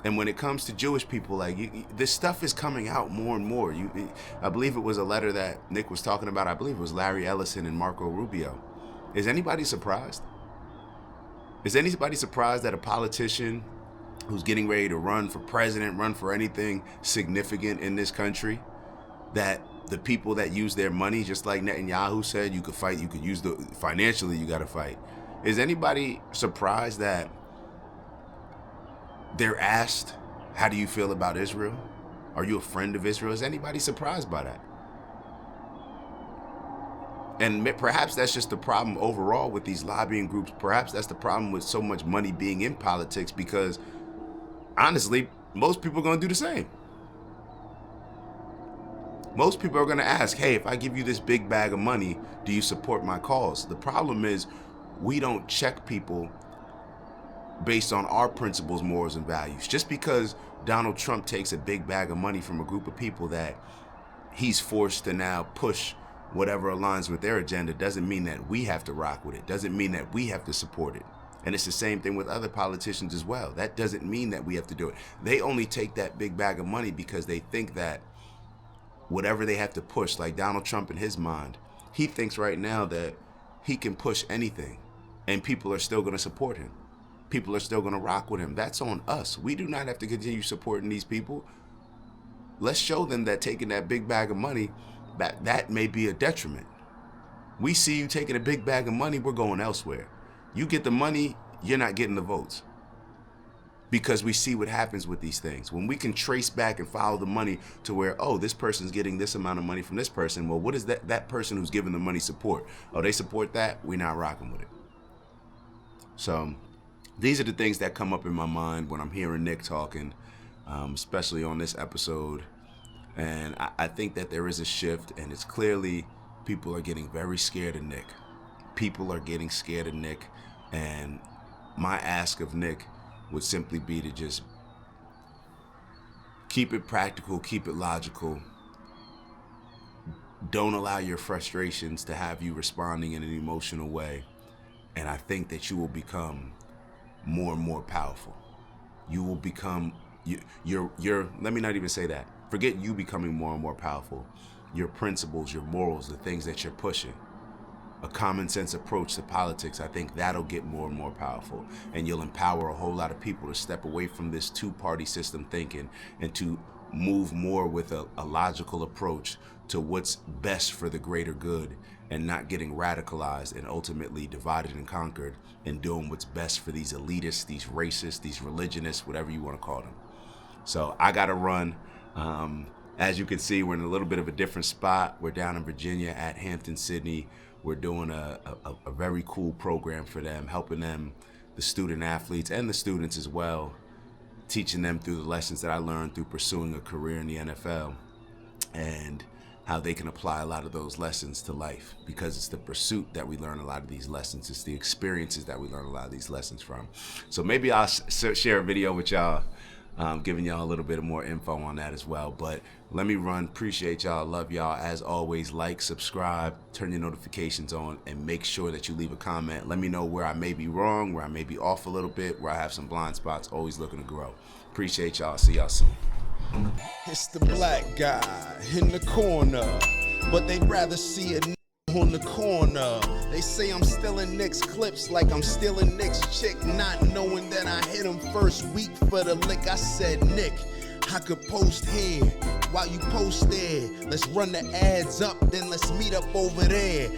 [SPEAKER 3] And when it comes to Jewish people, like, this stuff is coming out more and more. I believe it was a letter that Nick was talking about. I believe it was Larry Ellison and Marco Rubio. Is anybody surprised? Is anybody surprised that a politician who's getting ready to run for president, run for anything significant in this country, that the people that use their money, just like Netanyahu said, you could fight, you could use financially, you got to fight. Is anybody surprised that they're asked, how do you feel about Israel? Are you a friend of Israel? Is anybody surprised by that? And perhaps that's just the problem overall with these lobbying groups. Perhaps that's the problem with so much money being in politics, because honestly, most people are going to do the same. Most people are going to ask, hey, if I give you this big bag of money, do you support my cause? The problem is we don't check people based on our principles, morals, and values. Just because Donald Trump takes a big bag of money from a group of people that he's forced to now push whatever aligns with their agenda doesn't mean that we have to rock with it. Doesn't mean that we have to support it. And it's the same thing with other politicians as well. That doesn't mean that we have to do it. They only take that big bag of money because they think that whatever they have to push, like Donald Trump in his mind, he thinks right now that he can push anything and people are still going to support him. People are still going to rock with him. That's on us. We do not have to continue supporting these people. Let's show them that taking that big bag of money, that may be a detriment. We see you taking a big bag of money, we're going elsewhere. You get the money, you're not getting the votes. Because we see what happens with these things. When we can trace back and follow the money to where, oh, this person's getting this amount of money from this person. Well, what is that person who's giving the money support? Oh, they support that? We're not rocking with it. So these are the things that come up in my mind when I'm hearing Nick talking, especially on this episode. And I think that there is a shift, and it's clearly people are getting very scared of Nick. People are getting scared of Nick. And my ask of Nick would simply be to just keep it practical, keep it logical. Don't allow your frustrations to have you responding in an emotional way. And I think that you will become more and more powerful. You will become, let me not even say that. Forget you becoming more and more powerful. Your principles, your morals, the things that you're pushing a common sense approach to politics, I think that'll get more and more powerful. And you'll empower a whole lot of people to step away from this two-party system thinking and to move more with a logical approach to what's best for the greater good, and not getting radicalized and ultimately divided and conquered, and doing what's best for these elitists, these racists, these religionists, whatever you want to call them. So I got to run. As you can see, we're in a little bit of a different spot. We're down in Virginia at Hampton Sydney. We're doing a very cool program for them, helping them, the student athletes and the students as well, teaching them through the lessons that I learned through pursuing a career in the NFL, and how they can apply a lot of those lessons to life, because it's the pursuit that we learn a lot of these lessons. It's the experiences that we learn a lot of these lessons from. So maybe I'll share a video with y'all, giving y'all a little bit of more info on that as well. But let me run. Appreciate y'all. Love y'all. As always, like, subscribe, turn your notifications on, and make sure that you leave a comment. Let me know where I may be wrong, where I may be off a little bit, where I have some blind spots. Always looking to grow. Appreciate y'all. See y'all soon.
[SPEAKER 1] It's the black guy in the corner, but they'd rather see a on the corner. They say I'm stealing Nick's clips like I'm stealing Nick's chick, not knowing that I hit him first week for the lick. I said, Nick, I could post here while you post there. Let's run the ads up, then let's meet up over there.